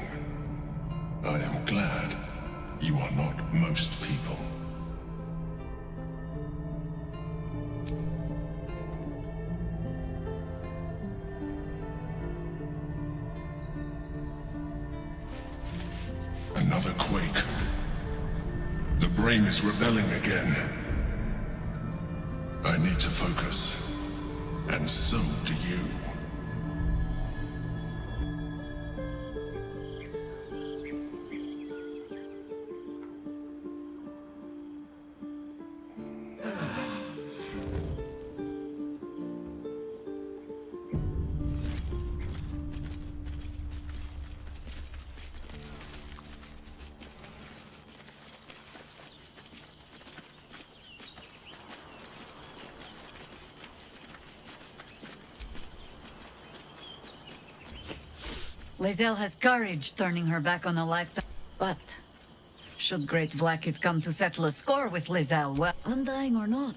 I am glad you are not most people. Another quake. The brain is rebelling again. I need to focus, and so do you. Lae'zel has courage turning her back on a lifetime. But should Great Vlaakith come to settle a score with Lae'zel, well, undying or not,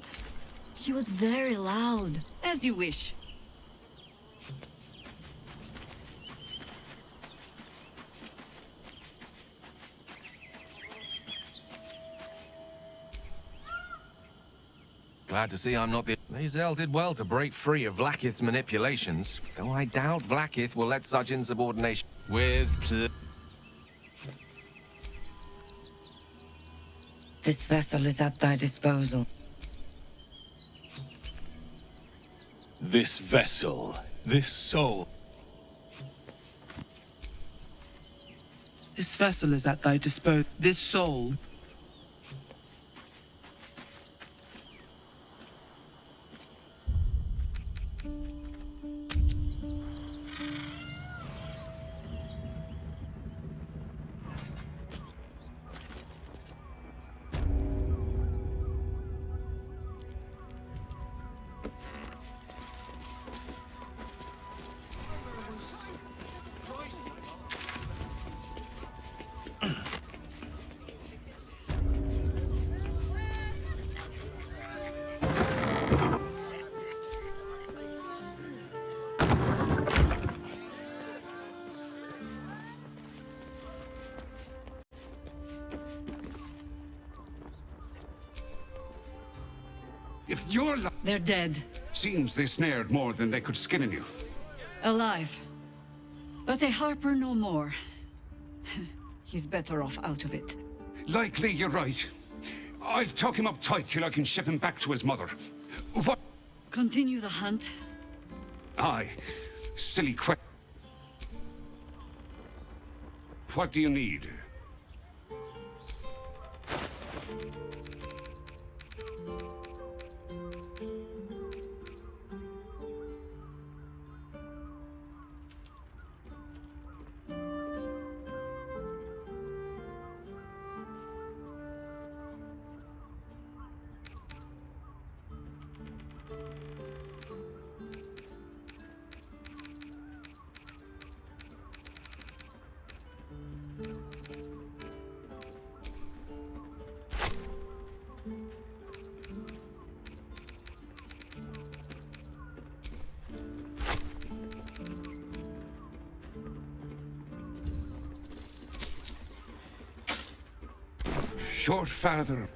she was very loud. As you wish. Glad to see I'm not the... Lae'zel did well to break free of Vlaakith's manipulations, though I doubt Vlaakith will let such insubordination... This vessel is at thy disposal. This vessel, this soul. This vessel is at thy disposal. This soul. If you're They're dead. Seems they snared more than they could skin in you. Alive. But they harbor no more. He's better off out of it. Likely you're right. I'll tuck him up tight till I can ship him back to his mother. What? Continue the hunt. Aye. Silly question. What do you need? Short father.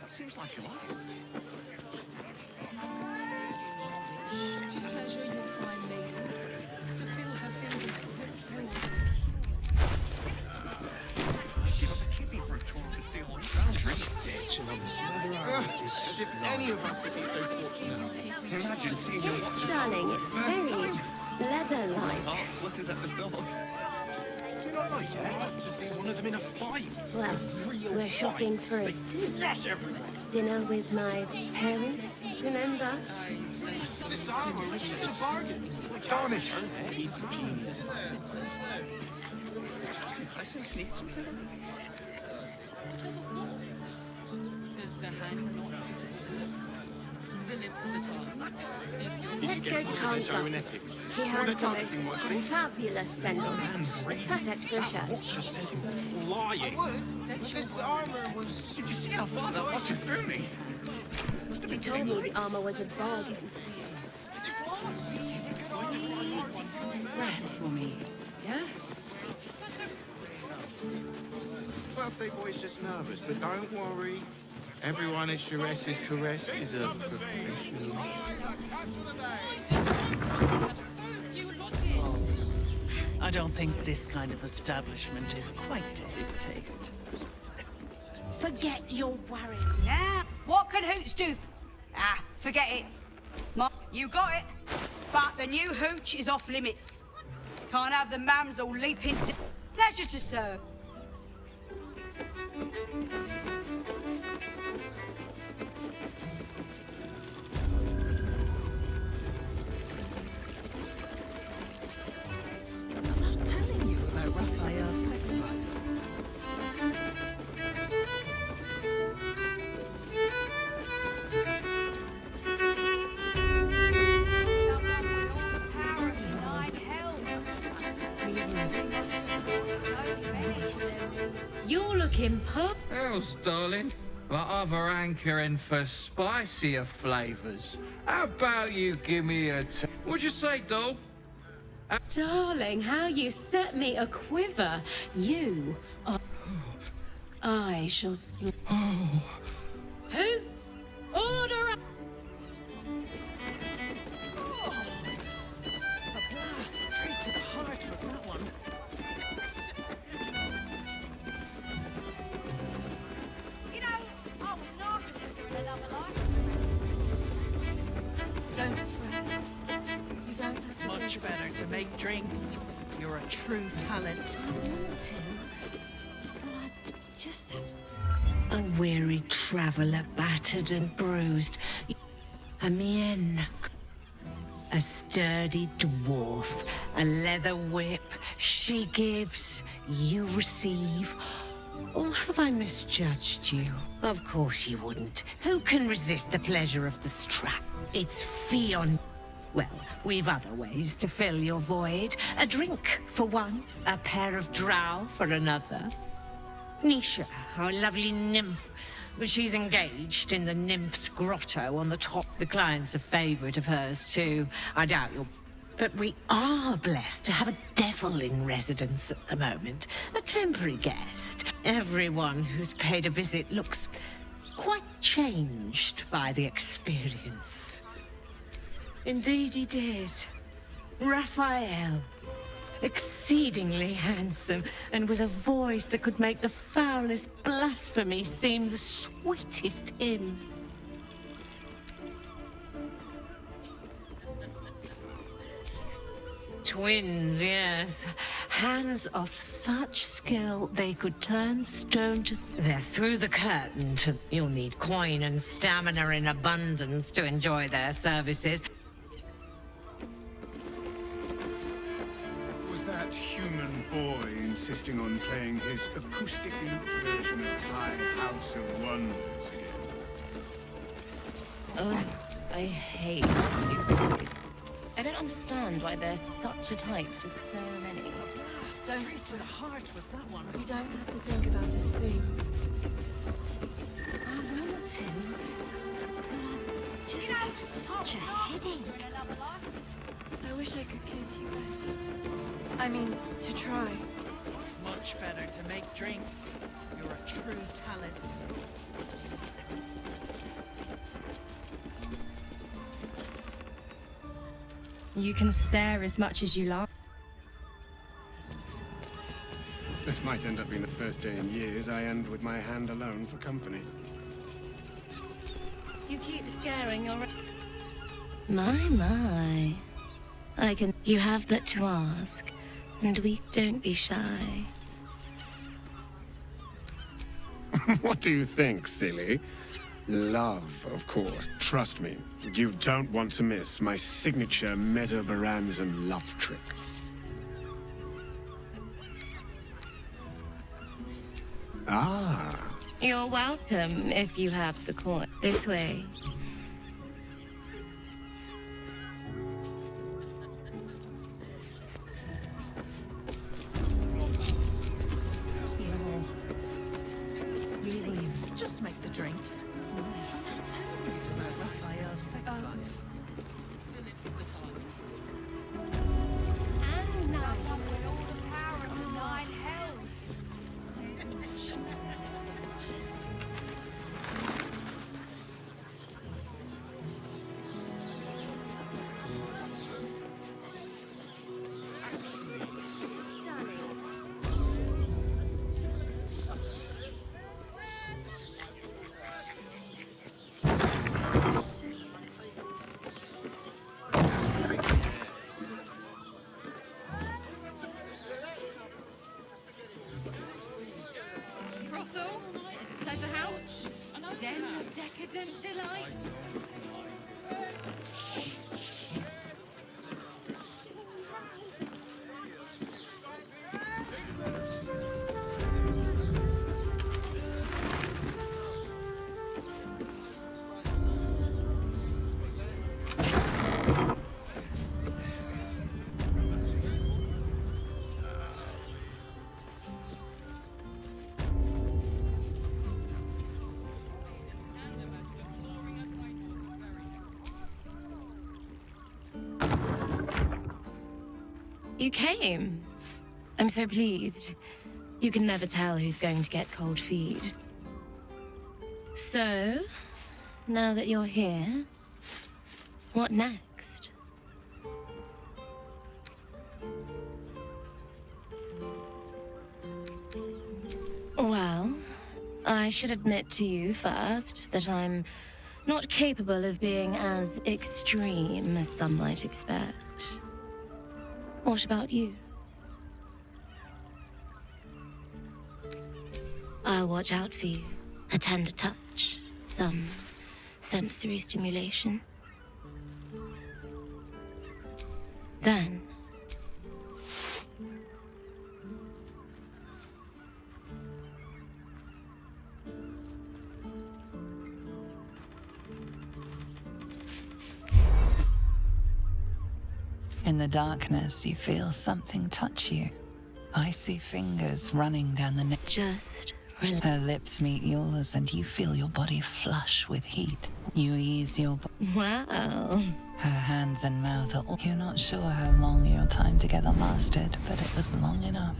Seems like a lot. To pleasure your fine lady, to feel her fingers grip yours. Give up a kidney for a tour of the steel foundry. Stitching on the slither arm is As if any of us would be so fortunate. Imagine seeing your Yes, watch darling, for the it's first very time. leather-like. Oh, flutters at the thought. Do you not like it? I'd love to see one of them in a fight. Well, we're shopping for a suit. Crush everyone. Dinner with my parents, remember? This armor is such a bargain. Tarnish. It's pleasant to need something like this. Does the hand not assist the lips? The lips the tongue. Let's go to Karlsdorf. She has the most fabulous sandal. It's perfect for a shirt. Watch us sent him flying. This armor was... Did you see how far that watch through me? You told me the armor was a bargain. Breath for me. Yeah? Birthday boy's just nervous, but don't worry. Everyone at Chares's caress is a professional. I don't think this kind of establishment is quite to his taste. Forget your worry. Nah, what can Hoots do? Ah, forget it. You got it. But the new hooch is off limits. Can't have the mams all leaping. Pleasure to serve. I'm not telling you about Raphael's sex life. You're looking pub. Else, darling, but other hankering for spicier flavors. How about you give me a What'd you say, doll? Darling, how you set me a quiver. You are... I shall Hoots! Order up! A blast straight to the heart was that one. You know, I was an artificer in another life. Don't fret. You don't have to much better to make drinks. You're a true talent. I want to, but I just have... A weary traveller, battered and bruised. A mien. A sturdy dwarf. A leather whip. She gives, you receive. Or have I misjudged you? Of course you wouldn't. Who can resist the pleasure of the strap? It's Fion. Well, we've other ways to fill your void. A drink for one, a pair of drow for another. Nisha, our lovely nymph. She's engaged in the nymph's grotto on the top. The client's a favorite of hers, too. I doubt you'll... But we are blessed to have a devil in residence at the moment. A temporary guest. Everyone who's paid a visit looks quite changed by the experience. Indeed he did. Raphael. Exceedingly handsome, and with a voice that could make the foulest blasphemy seem the sweetest hymn. Twins, yes. Hands of such skill they could turn stone to... They're through the curtain to... You'll need coin and stamina in abundance to enjoy their services. Was that human boy insisting on playing his acoustic lute version of High House of Wonders again? Ugh, I hate new boys. I don't understand why there's such a type for so many. So to the heart was that one. You don't have to think about a thing. I want to, but I just have such a headache. I wish I could kiss you better. I mean, to try. Much better to make drinks. You're a true talent. You can stare as much as you like. This might end up being the first day in years I end with my hand alone for company. You keep scaring your... My. I can... You have but to ask. And we don't be shy. What do you think, silly? Love, of course. Trust me, you don't want to miss my signature Mesobaranzan love trick. Ah. You're welcome if you have the coin. This way. Just make the drinks. Nice. Tell me about Raphael's sex life. And nice. With all the power of the nine hells. Brothel, pleasure house, den of decadent delights. You came. I'm so pleased. You can never tell who's going to get cold feet. So, now that you're here, what next? Well, I should admit to you first that I'm not capable of being as extreme as some might expect. What about you? I'll watch out for you. A tender touch, some sensory stimulation. Then, in the darkness, you feel something touch you. Icy fingers running down the neck. Just Her lips meet yours, and you feel your body flush with heat. You ease your... Wow. Her hands and mouth are all... You're not sure how long your time together lasted, but it was long enough.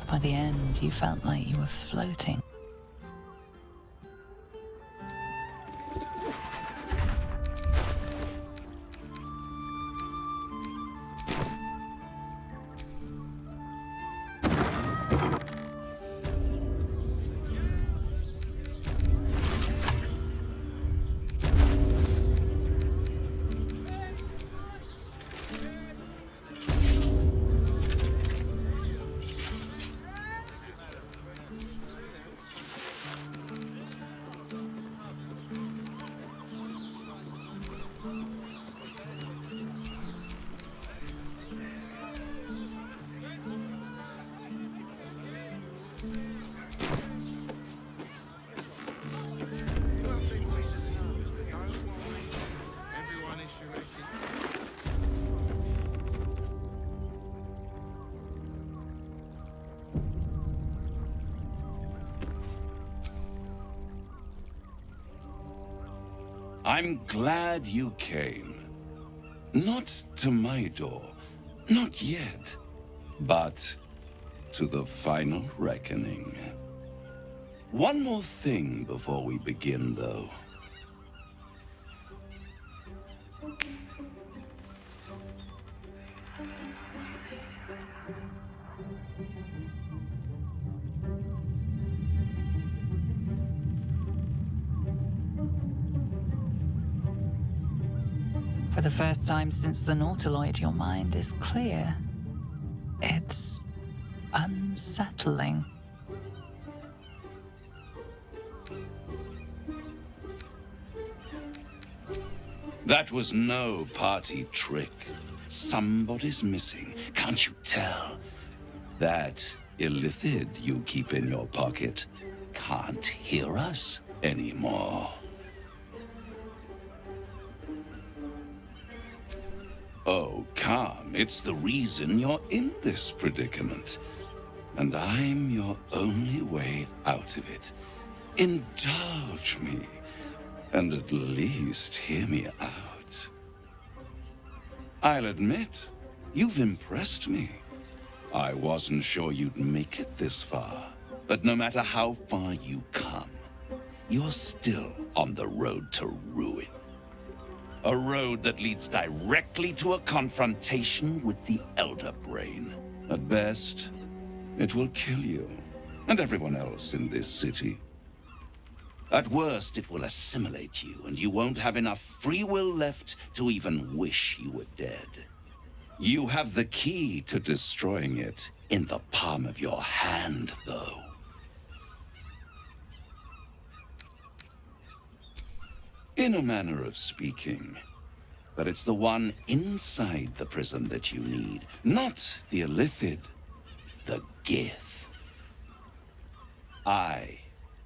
By the end, you felt like you were floating. I'm glad you came. Not to my door, not yet, but to the final reckoning. One more thing before we begin, though. For the first time since the Nautiloid, your mind is clear. It's unsettling. That was no party trick. Somebody's missing. Can't you tell? That illithid you keep in your pocket can't hear us anymore. Oh, calm. It's the reason you're in this predicament. And I'm your only way out of it. Indulge me. And at least hear me out. I'll admit, you've impressed me. I wasn't sure you'd make it this far. But no matter how far you come, you're still on the road to ruin. A road that leads directly to a confrontation with the Elder Brain. At best, it will kill you, and everyone else in this city. At worst, it will assimilate you, and you won't have enough free will left to even wish you were dead. You have the key to destroying it in the palm of your hand, though. In a manner of speaking. But it's the one inside the prism that you need, not the illithid, the Gith. I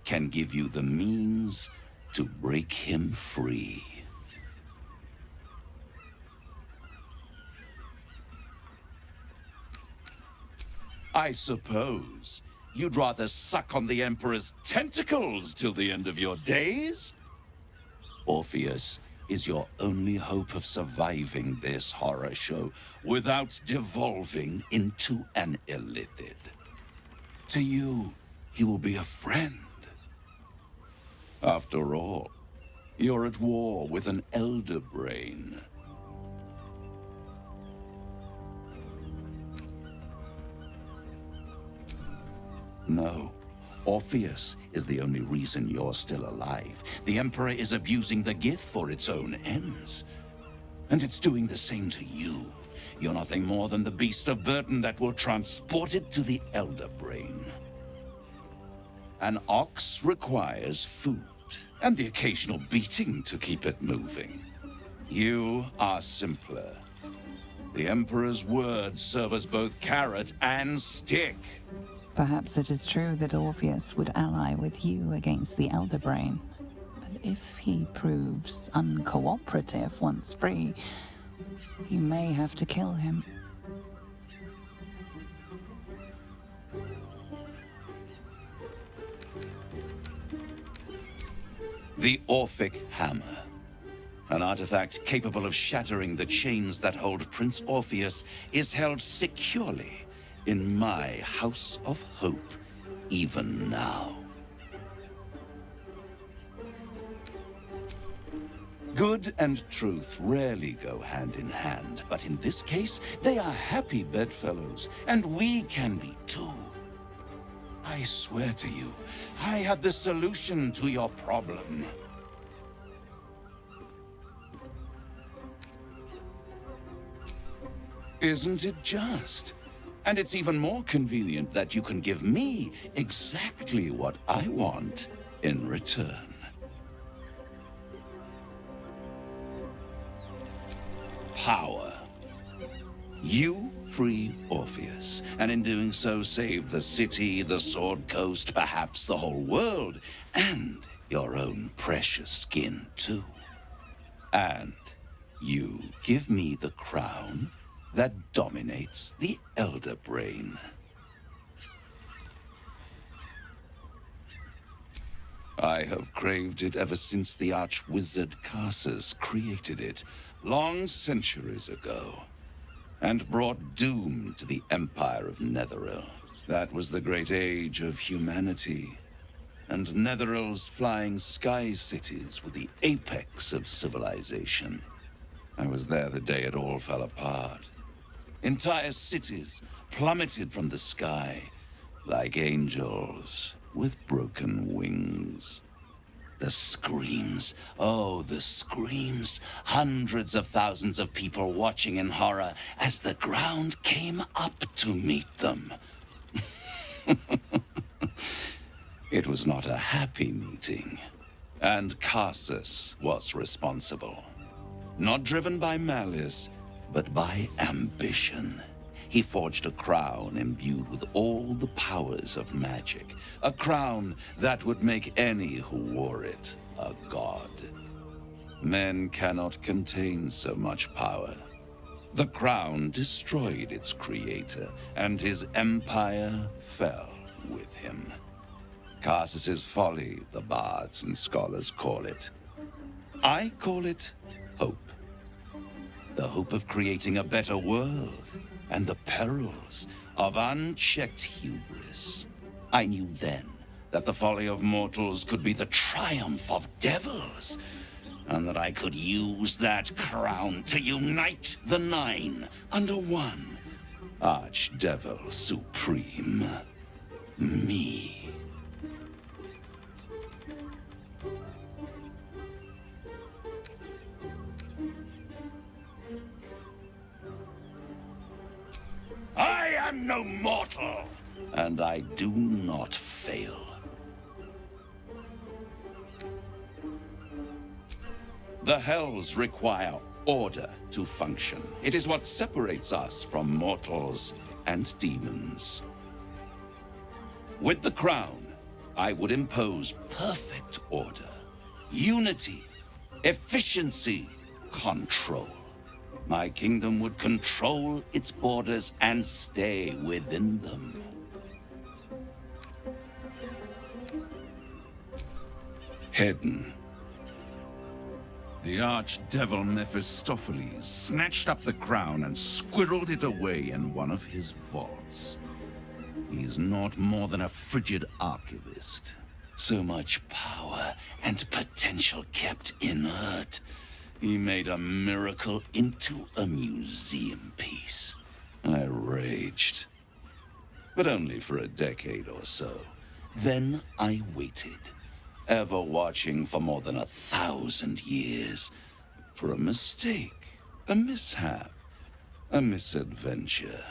can give you the means to break him free. I suppose you'd rather suck on the Emperor's tentacles till the end of your days? Orpheus is your only hope of surviving this horror show without devolving into an illithid. To you, he will be a friend. After all, you're at war with an Elder Brain. No. Orpheus is the only reason you're still alive. The Emperor is abusing the Gith for its own ends. And it's doing the same to you. You're nothing more than the beast of burden that will transport it to the Elder Brain. An ox requires food, and the occasional beating to keep it moving. You are simpler. The Emperor's words serve as both carrot and stick. Perhaps it is true that Orpheus would ally with you against the Elder Brain. But if he proves uncooperative once free, you may have to kill him. The Orphic Hammer. An artifact capable of shattering the chains that hold Prince Orpheus is held securely in my House of Hope, even now. Good and truth rarely go hand in hand, but in this case, they are happy bedfellows, and we can be too. I swear to you, I have the solution to your problem. Isn't it just? And it's even more convenient that you can give me exactly what I want in return. Power. You free Orpheus, and in doing so save the city, the Sword Coast, perhaps the whole world, and your own precious skin too. And you give me the crown that dominates the Elder Brain. I have craved it ever since the arch-wizard Carsus created it, long centuries ago, and brought doom to the Empire of Netheril. That was the great age of humanity, and Netheril's flying sky cities were the apex of civilization. I was there the day it all fell apart. Entire cities plummeted from the sky like angels with broken wings. The screams, oh, the screams. Hundreds of thousands of people watching in horror as the ground came up to meet them. It was not a happy meeting, and Carsus was responsible. Not driven by malice, but by ambition. He forged a crown imbued with all the powers of magic. A crown that would make any who wore it a god. Men cannot contain so much power. The crown destroyed its creator, and his empire fell with him. Carsus's folly, the bards and scholars call it. I call it hope. The hope of creating a better world, and the perils of unchecked hubris. I knew then that the folly of mortals could be the triumph of devils, and that I could use that crown to unite the Nine under one Archdevil Supreme. Me. I am no mortal, and I do not fail. The Hells require order to function. It is what separates us from mortals and demons. With the crown, I would impose perfect order, unity, efficiency, control. My kingdom would control its borders and stay within them. Hidden. The archdevil Mephistopheles snatched up the crown and squirreled it away in one of his vaults. He is not more than a frigid archivist. So much power and potential kept inert. He made a miracle into a museum piece. I raged. But only for a decade or so. Then I waited, ever watching for more than 1,000 years, for a mistake, a mishap, a misadventure.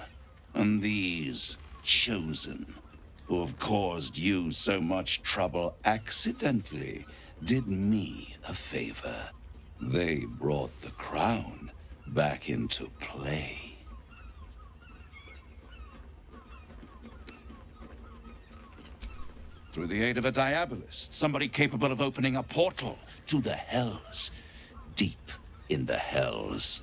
And these chosen, who have caused you so much trouble accidentally, did me a favor. They brought the crown back into play. Through the aid of a diabolist, somebody capable of opening a portal to the Hells, deep in the Hells.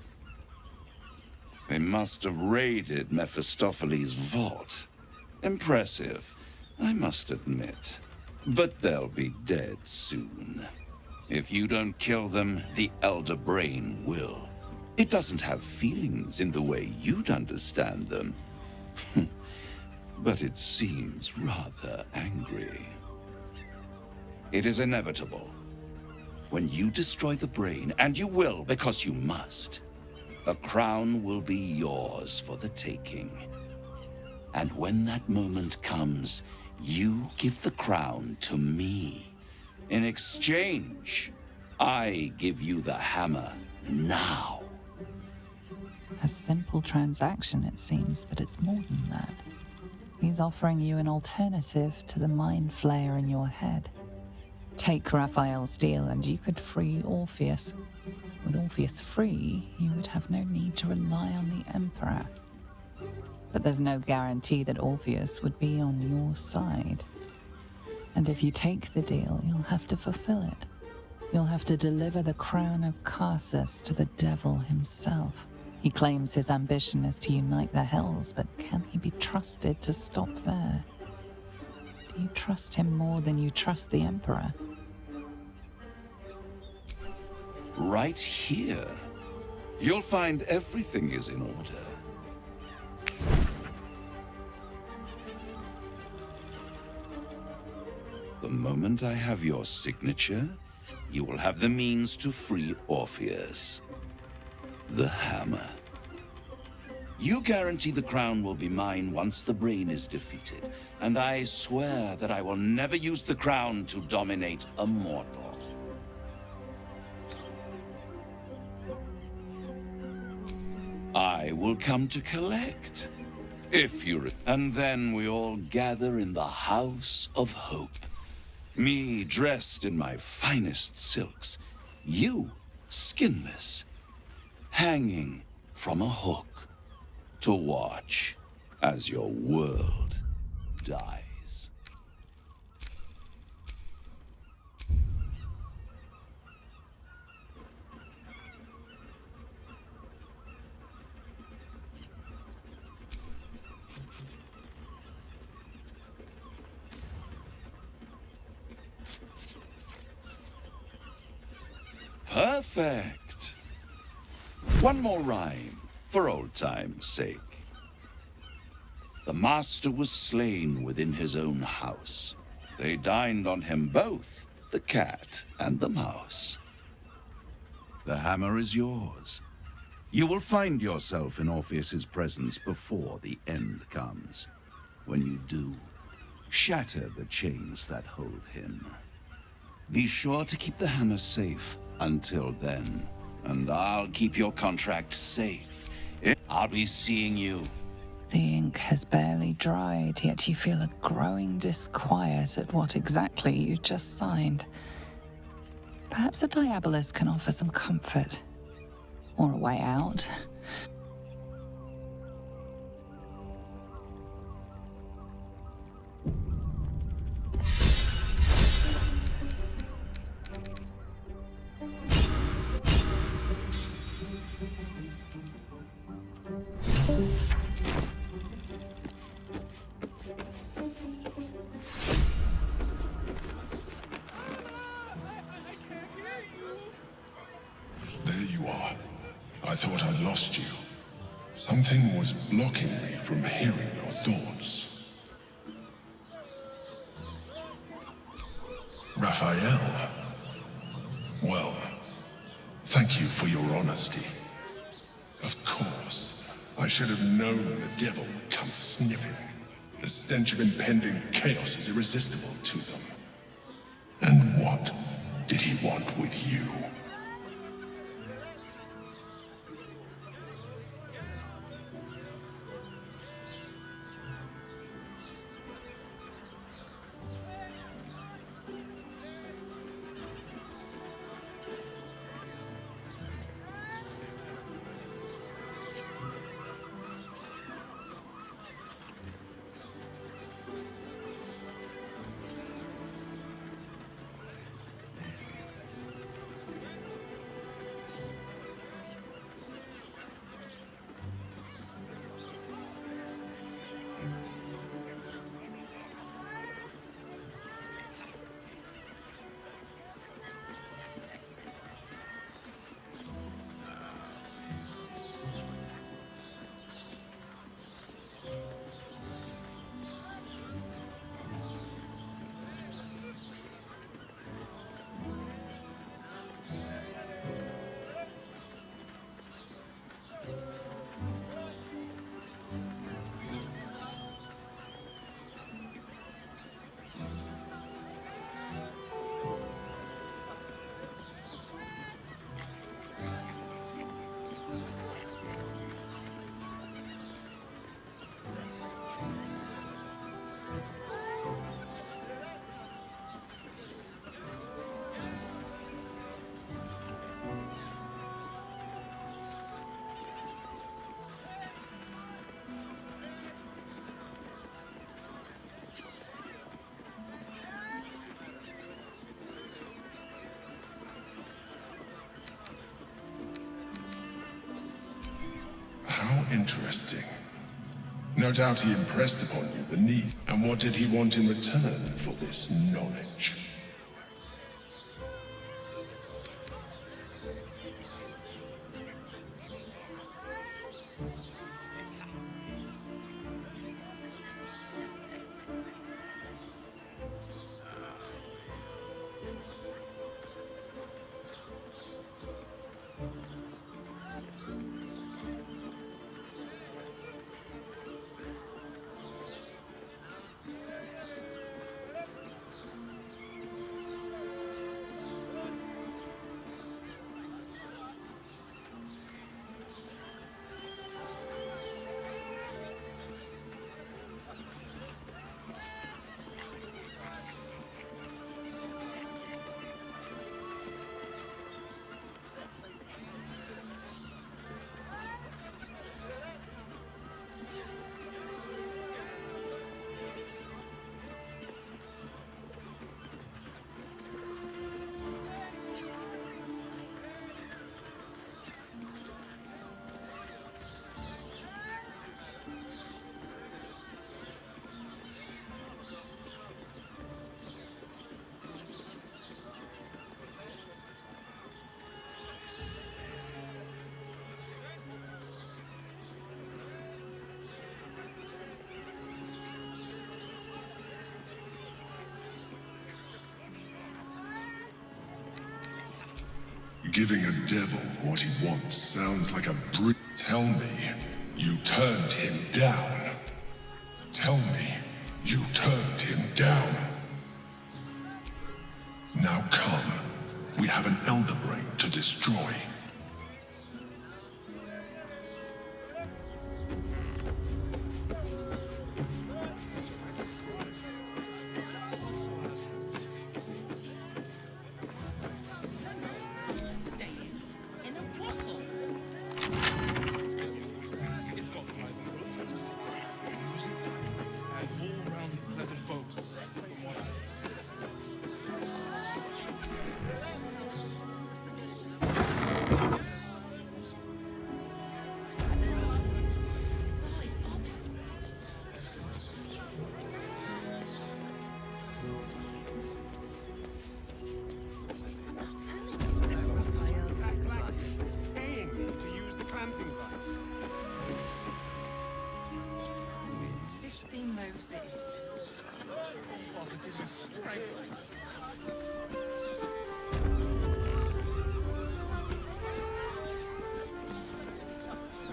They must have raided Mephistopheles' vault. Impressive, I must admit. But they'll be dead soon. If you don't kill them, the Elder Brain will. It doesn't have feelings in the way you'd understand them. But it seems rather angry. It is inevitable. When you destroy the brain, and you will because you must, a crown will be yours for the taking. And when that moment comes, you give the crown to me. In exchange, I give you the hammer now. A simple transaction, it seems, but it's more than that. He's offering you an alternative to the mind flayer in your head. Take Raphael's deal and you could free Orpheus. With Orpheus free, you would have no need to rely on the Emperor. But there's no guarantee that Orpheus would be on your side. And if you take the deal, you'll have to fulfill it. You'll have to deliver the crown of Carsus to the devil himself. He claims his ambition is to unite the Hells, but can he be trusted to stop there? Do you trust him more than you trust the Emperor? Right here. You'll find everything is in order. The moment I have your signature, you will have the means to free Orpheus. The hammer. You guarantee the crown will be mine once the brain is defeated, and I swear that I will never use the crown to dominate a mortal. I will come to collect, if you... And then we all gather in the House of Hope. Me dressed in my finest silks, you skinless, hanging from a hook to watch as your world dies. Perfect. One more rhyme, for old time's sake. The master was slain within his own house. They dined on him both, the cat and the mouse. The hammer is yours. You will find yourself in Orpheus's presence before the end comes. When you do, shatter the chains that hold him. Be sure to keep the hammer safe until then, and I'll keep your contract safe. I'll be seeing you. The ink has barely dried, yet you feel a growing disquiet at what exactly you just signed. Perhaps a Diabolus can offer some comfort. Or a way out. There you are. I thought I'd lost you. Something was blocking me from hearing your thoughts. Raphael. Well, thank you for your honesty. Of course, I should have known the devil would come sniffing. The stench of impending chaos is irresistible to them. And what did he want with you? Interesting. No doubt he impressed upon you the need. And what did he want in return for this knowledge? Giving a devil what he wants sounds like a brute. Tell me, you turned him down. Tell me, you turned him down. Now come. We have an elder brain to destroy.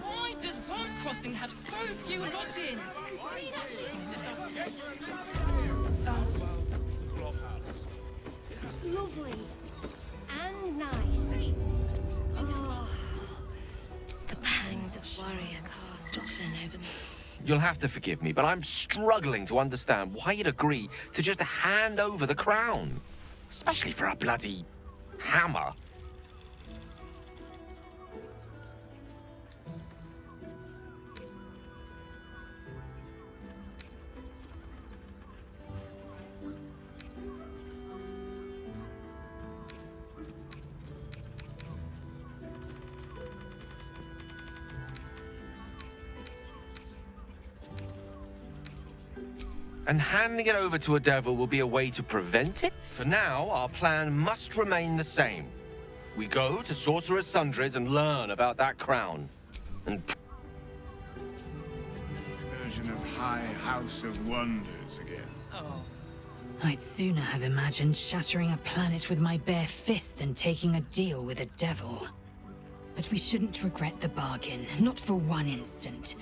Why does Bronze Crossing have so few lodgings? Lovely. And nice. Oh. The pangs of worry are cast often over me. You'll have to forgive me, but I'm struggling to understand why you'd agree to just hand over the crown. Especially for a bloody hammer. And handing it over to a devil will be a way to prevent it? For now, our plan must remain the same. We go to Sorcerer's Sundries and learn about that crown. And Version of High House of Wonders again. Oh. I'd sooner have imagined shattering a planet with my bare fist than taking a deal with a devil. But we shouldn't regret the bargain, not for one instant.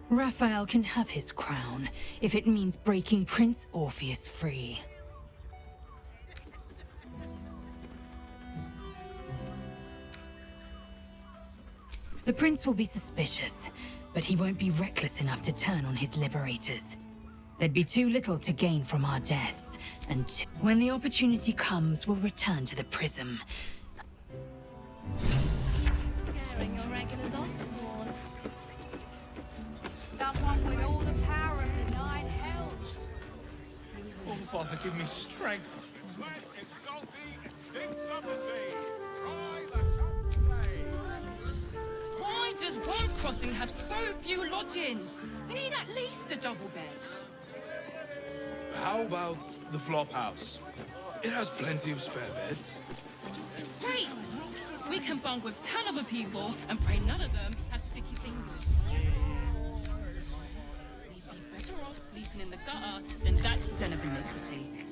Raphael can have his crown, if it means breaking Prince Orpheus free. The prince will be suspicious, but he won't be reckless enough to turn on his liberators. There'd be too little to gain from our deaths, and when the opportunity comes, we'll return to the prism. Scaring your regulars off, Sworn. Someone with all the power of the nine hells. Oh, Father, give me strength. Less it's salty, it stinks of the sea. Try the Why does Bronze Crossing crossing have so few lodgings. We need at least a double bed. How about the flop house? It has plenty of spare beds. Great! We can bunk with 10 other people and pray none of them have sticky fingers. We'd be better off sleeping in the gutter than that den of iniquity.